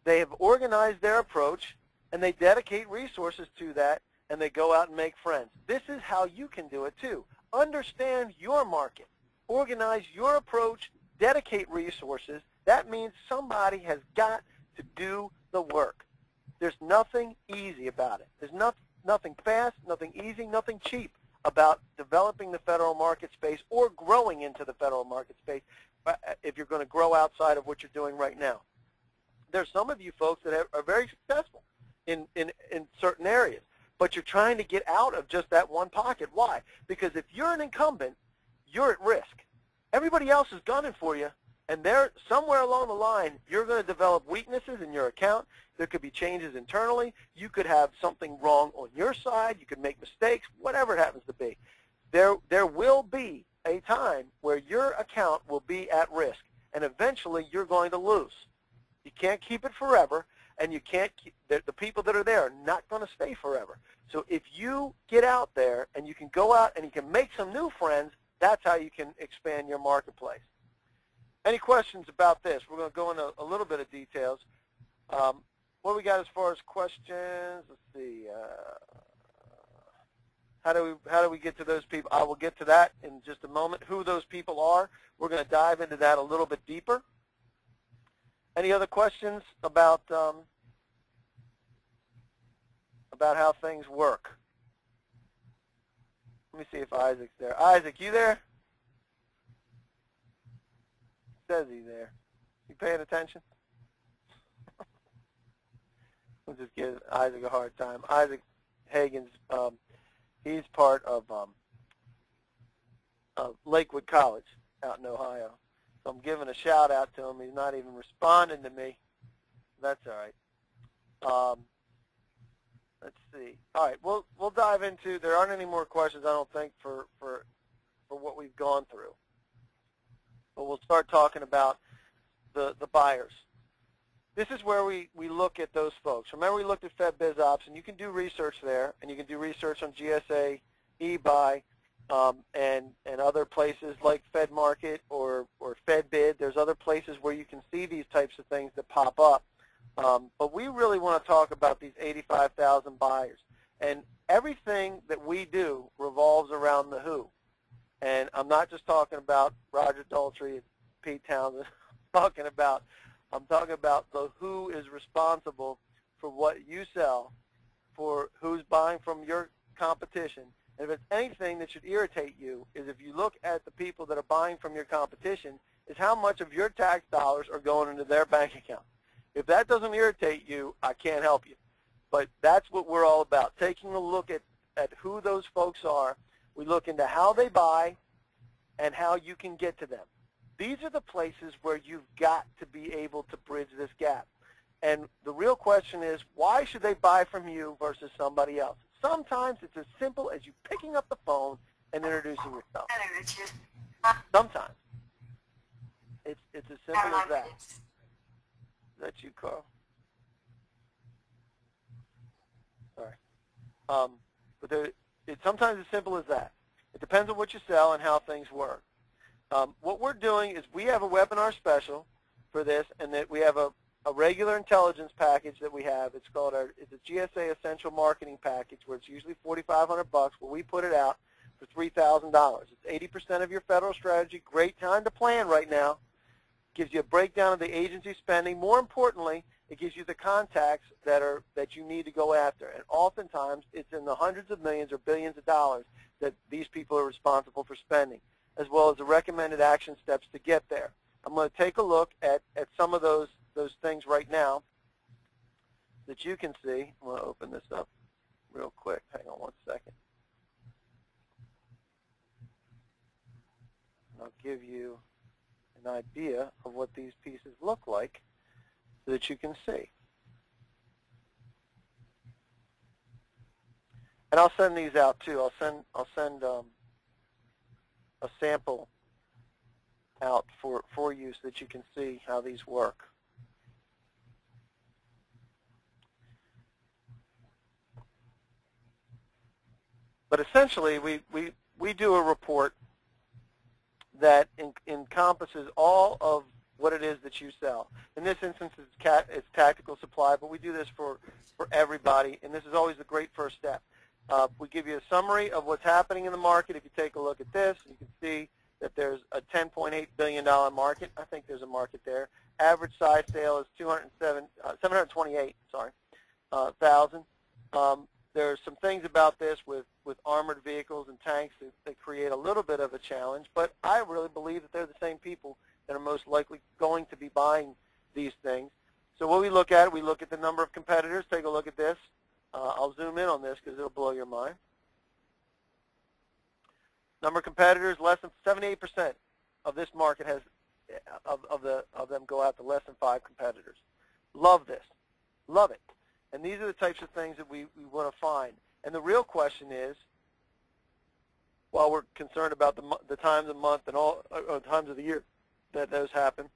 they have organized their approach, and they dedicate resources to that, and they go out and make friends. This is how you can do it too. Understand your market, organize your approach, dedicate resources. That means somebody has got to do the work. There's nothing easy about it. There's nothing fast, nothing easy, nothing cheap about developing the federal market space or growing into the federal market space if you're going to grow outside of what you're doing right now. There's some of you folks that are very successful in certain areas, but you're trying to get out of just that one pocket. Why? Because if you're an incumbent, you're at risk. Everybody else is gunning for you, and there, somewhere along the line, you're going to develop weaknesses in your account. There could be changes internally. You could have something wrong on your side. You could make mistakes, whatever it happens to be. There will be a time where your account will be at risk, and eventually you're going to lose. You can't keep it forever, and you can't keep, the people that are there are not going to stay forever. So if you get out there and you can go out and you can make some new friends, that's how you can expand your marketplace. Any questions about this? We're going to go into a little bit of details. What do we got as far as questions? Let's see. How do we get to those people? I will get to that in just a moment. Who those people are, we're going to dive into that a little bit deeper. Any other questions about how things work? Let me see if Isaac's there. Isaac, you there? Says he's there. You paying attention? We'll just give Isaac a hard time. Isaac Hagen's, he's part of Lakewood College out in Ohio. So I'm giving a shout out to him. He's not even responding to me. That's all right. Let's see. All right, we'll dive into. There aren't any more questions, I don't think, for what we've gone through. But we'll start talking about the buyers. This is where we look at those folks. Remember, we looked at Fed Biz Ops, and you can do research there, and you can do research on GSA, eBuy, and other places like Fed Market or Fed Bid. There's other places where you can see these types of things that pop up. But we really want to talk about these 85,000 buyers. And everything that we do revolves around the who. And I'm not just talking about Roger Daltrey and Pete Townsend. I'm talking about the who is responsible for what you sell, for who's buying from your competition. And if it's anything that should irritate you is if you look at the people that are buying from your competition, is how much of your tax dollars are going into their bank account. If that doesn't irritate you, I can't help you. But that's what we're all about, taking a look at who those folks are. We look into how they buy and how you can get to them. These are the places where you've got to be able to bridge this gap. And the real question is, why should they buy from you versus somebody else? Sometimes it's as simple as you picking up the phone and introducing yourself. Hello, Richard. Sometimes. It's as simple as that. Is that you, Carl? Sorry. But it's sometimes as simple as that. It depends on what you sell and how things work. What we're doing is we have a webinar special for this, and that we have a regular intelligence package that we have. It's called it's a GSA Essential Marketing Package, where it's usually $4,500, where we put it out for $3,000. It's 80% of your federal strategy. Great time to plan right now. Gives you a breakdown of the agency spending. More importantly, it gives you the contacts that you need to go after. And oftentimes, it's in the hundreds of millions or billions of dollars that these people are responsible for spending, as well as the recommended action steps to get there. I'm going to take a look at some of those things right now that you can see. I'm going to open this up real quick. Hang on one second. And I'll give you an idea of what these pieces look like so that you can see. And I'll send these out too. I'll send a sample out for you so that you can see how these work. But essentially, we do a report that encompasses all of what it is that you sell. In this instance, it's tactical supply, but we do this for everybody, and this is always the great first step. We give you a summary of what's happening in the market. If you take a look at this, you can see that there's a $10.8 billion market. I think there's a market there. Average size sale is 728,000. There's some things about this with armored vehicles and tanks that create a little bit of a challenge, but I really believe that they're the same people that are most likely going to be buying these things. So what we look at, we look at the number of competitors. Take a look at this. I'll zoom in on this because it'll blow your mind. Number of competitors, less than 78% of this market has of them go out to less than 5 competitors. Love this. Love it. And these are the types of things that we want to find. And the real question is, while we're concerned about the times of the month and all times of the year that those happen,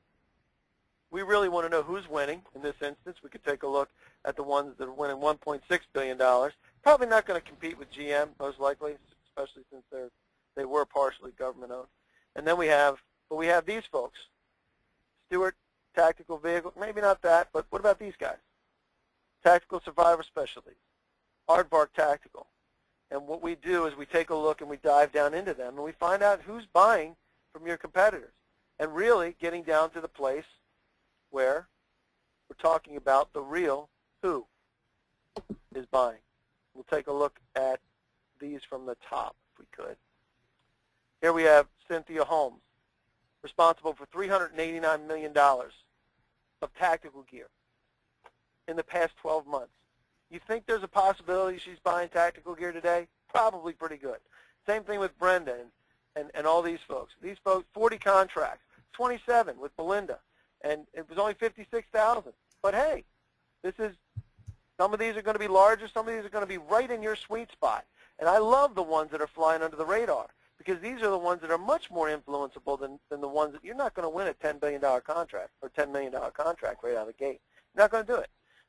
we really want to know who's winning. In this instance, we could take a look at the ones that are winning $1.6 billion. Probably not going to compete with GM, most likely, especially since they were partially government-owned. And then we have these folks. Stewart, tactical vehicle, maybe not that, but what about these guys? Tactical Survivor Specialties, Aardvark Tactical. And what we do is we take a look and we dive down into them and we find out who's buying from your competitors and really getting down to the place where we're talking about the real who is buying. We'll take a look at these from the top if we could. Here we have Cynthia Holmes, responsible for $389 million of tactical gear in the past 12 months. You think there's a possibility she's buying tactical gear today? Probably pretty good. Same thing with Brenda and all these folks. These folks, 40 contracts, 27 with Belinda, and it was only 56,000. But hey, some of these are going to be larger, some of these are going to be right in your sweet spot. And I love the ones that are flying under the radar because these are the ones that are much more influenceable than the ones that you're not going to win a $10 billion contract or $10 million contract right out of the gate. You're not going to do it.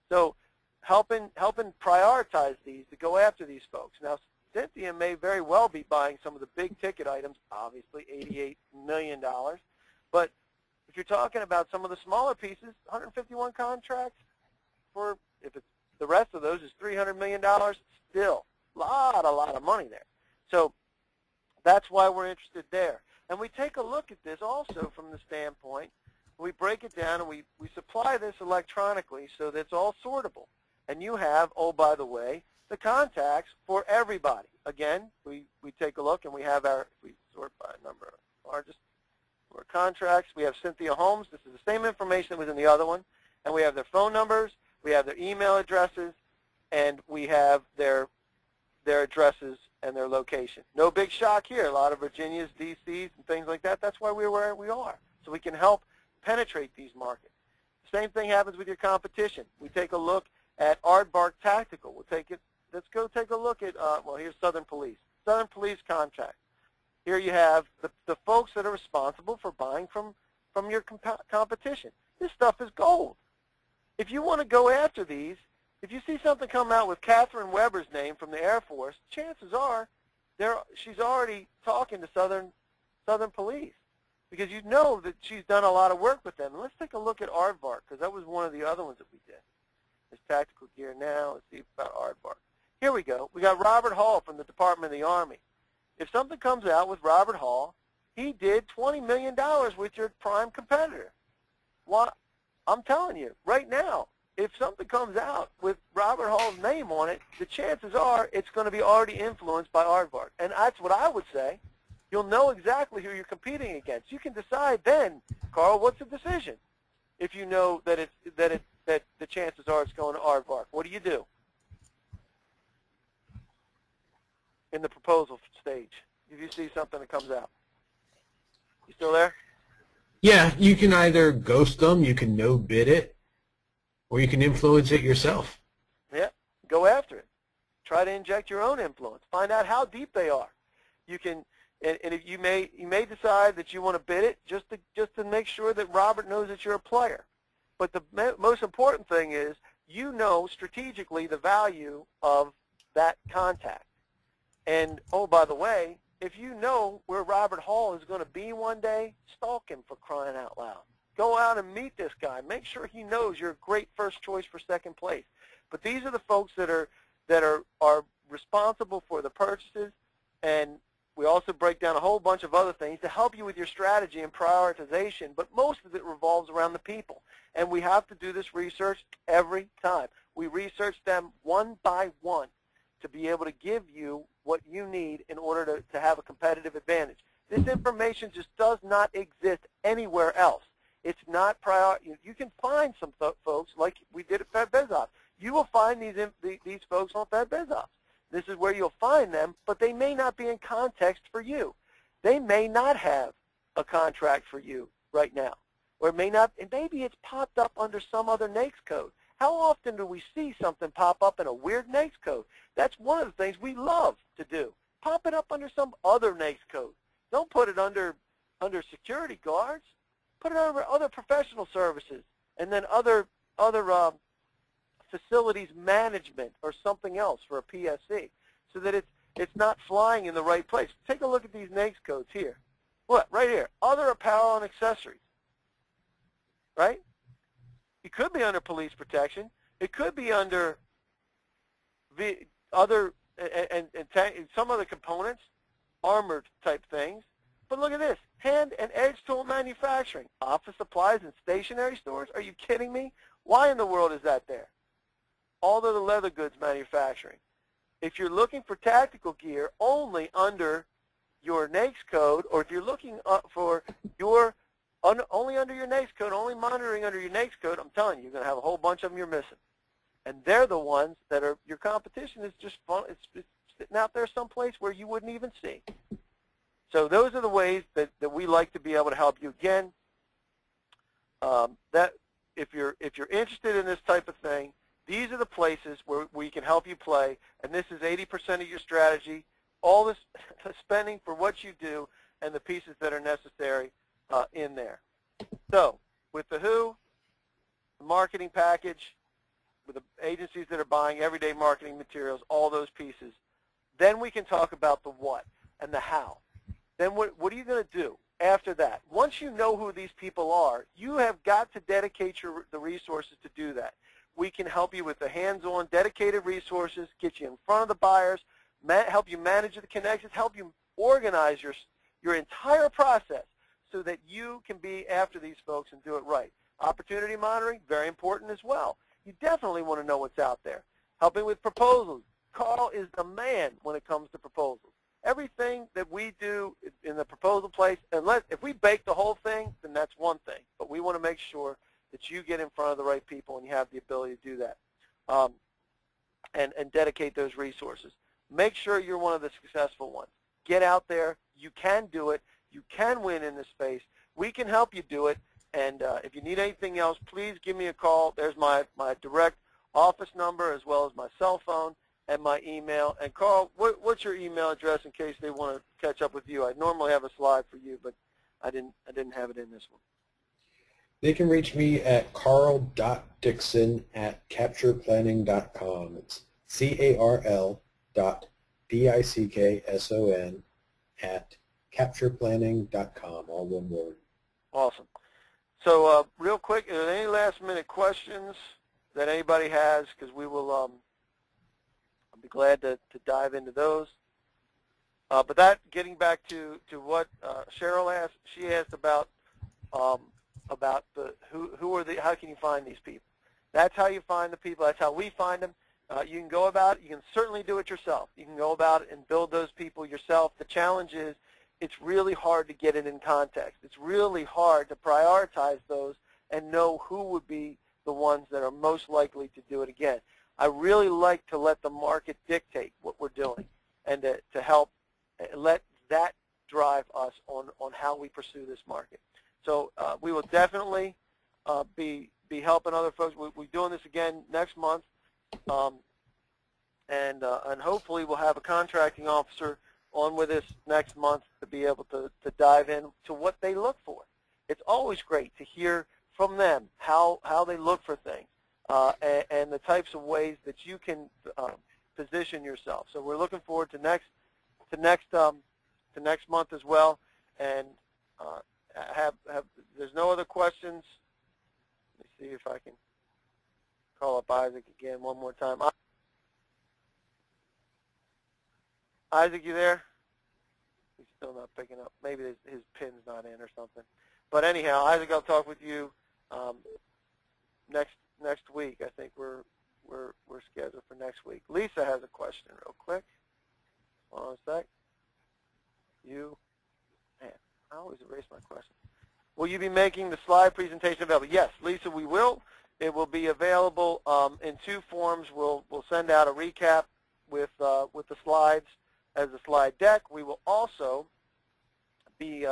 So helping prioritize these to go after these folks. Now, Cynthia may very well be buying some of the big ticket items, obviously $88 million. But if you're talking about some of the smaller pieces, 151 contracts for, if it's the rest of those is $300 million, still a lot of money there. So that's why we're interested there. And we take a look at this also from the standpoint, we break it down and we supply this electronically so that it's all sortable. And you have, oh, by the way, the contacts for everybody. Again, we take a look and we have we sort by number of largest contracts. We have Cynthia Holmes. This is the same information that was in the other one. And we have their phone numbers, we have their email addresses, and we have their addresses and their location. No big shock here. A lot of Virginias, DCs, and things like that. That's why we're where we are. So we can help penetrate these markets. The same thing happens with your competition. We take a look at Aardvark Tactical. Let's go take a look at, well, here's Southern Police. Southern Police contract. Here you have the folks that are responsible for buying from your competition. This stuff is gold. If you want to go after these, if you see something come out with Catherine Weber's name from the Air Force, chances are she's already talking to Southern Police because you know that she's done a lot of work with them. And let's take a look at Aardvark because that was one of the other ones that we did. There's tactical gear now. Let's see about Aardvark. Here we go. We got Robert Hall from the Department of the Army. If something comes out with Robert Hall, he did $20 million with your prime competitor. Well, I'm telling you, right now, if something comes out with Robert Hall's name on it, the chances are it's going to be already influenced by Aardvark. And that's what I would say. You'll know exactly who you're competing against. You can decide then, Carl, what's the decision? If you know that that the chances are it's going to Aardvark, what do you do in the proposal stage if you see something that comes out? You still there? Yeah, you can either ghost them, you can no bid it, or you can influence it yourself. Yeah, go after it. Try to inject your own influence. Find out how deep they are. You can, and if you may decide that you want to bid it just to make sure that Robert knows that you're a player. But the most important thing is you know strategically the value of that contact. And oh, by the way, if you know where Robert Hall is going to be one day, stalk him for crying out loud. Go out and meet this guy. Make sure he knows you're a great first choice for second place. But these are the folks that are responsible for the purchases, and we also break down a whole bunch of other things to help you with your strategy and prioritization, but most of it revolves around the people. And we have to do this research every time. We research them one by one to be able to give you what you need in order to have a competitive advantage. This information just does not exist anywhere else. It's not prior. You can find some folks like we did at FedBizOps. You will find these folks on FedBizOps. This is where you'll find them, but they may not be in context for you. They may not have a contract for you right now, or it may not, and maybe it's popped up under some other NAICS code. How often do we see something pop up in a weird NAICS code? That's one of the things we love to do. Pop it up under some other NAICS code. Don't put it under security guards. Put it under other professional services, and then other facilities management or something else for a PSC, so that it's not flying in the right place. Take a look at these NAICS codes here. What? Right here. Other apparel and accessories. Right? It could be under police protection. It could be under other and some other components, armored type things. But look at this. Hand and edge tool manufacturing. Office supplies and stationery stores? Are you kidding me? Why in the world is that there? All of the leather goods manufacturing. If you're looking for tactical gear only under your NAICS code, or if you're looking for your only under your NAICS code, only monitoring under your NAICS code, I'm telling you, you're going to have a whole bunch of them you're missing. And they're the ones that are, your competition is just fun. It's sitting out there someplace where you wouldn't even see. So those are the ways that we like to be able to help you. Again, that if you're interested in this type of thing, these are the places where we can help you play, and this is 80% of your strategy, all this spending for what you do, and the pieces that are necessary in there. So with the who, the marketing package, with the agencies that are buying everyday marketing materials, all those pieces, then we can talk about the what and the how. Then what are you going to do after that? Once you know who these people are, you have got to dedicate the resources to do that. We can help you with the hands-on, dedicated resources, get you in front of the buyers, help you manage the connections, help you organize your entire process so that you can be after these folks and do it right. Opportunity monitoring, very important as well. You definitely want to know what's out there. Helping with proposals. Carl is the man when it comes to proposals. Everything that we do in the proposal place, if we bake the whole thing, then that's one thing. But we want to make sure that you get in front of the right people and you have the ability to do that, and dedicate those resources. Make sure you're one of the successful ones. Get out there. You can do it. You can win in this space. We can help you do it. And if you need anything else, please give me a call. There's my direct office number as well as my cell phone and my email. And Carl, what's your email address in case they want to catch up with you? I normally have a slide for you, but I didn't have it in this one. They can reach me at carl.dickson@captureplanning.com. It's carl.dickson@captureplanning.com, all one word. Awesome. So real quick, are there any last-minute questions that anybody has? Because we will I'll be glad to dive into those. But that, getting back to what Cheryl asked, she asked about the who are the, how can you find these people? That's how you find the people. That's how we find them. You can go about it. You can certainly do it yourself. You can go about it and build those people yourself. The challenge is it's really hard to get it in context. It's really hard to prioritize those and know who would be the ones that are most likely to do it again. I really like to let the market dictate what we're doing and to help let that drive us on how we pursue this market. So we will definitely be helping other folks. We're doing this again next month, and hopefully we'll have a contracting officer on with us next month to be able to dive in to what they look for. It's always great to hear from them how they look for things and the types of ways that you can position yourself. So we're looking forward to next month as well, and there's no other questions. Let me see if I can call up Isaac again one more time. Isaac, you there? He's still not picking up. Maybe his pin's not in or something. But anyhow, Isaac, I'll talk with you next week. I think we're scheduled for next week. Lisa has a question real quick. Hold on a sec. Man, I always erase my question. Will you be making the slide presentation available? Yes, Lisa, we will. It will be available in two forms. We'll send out a recap with the slides as a slide deck. We will also be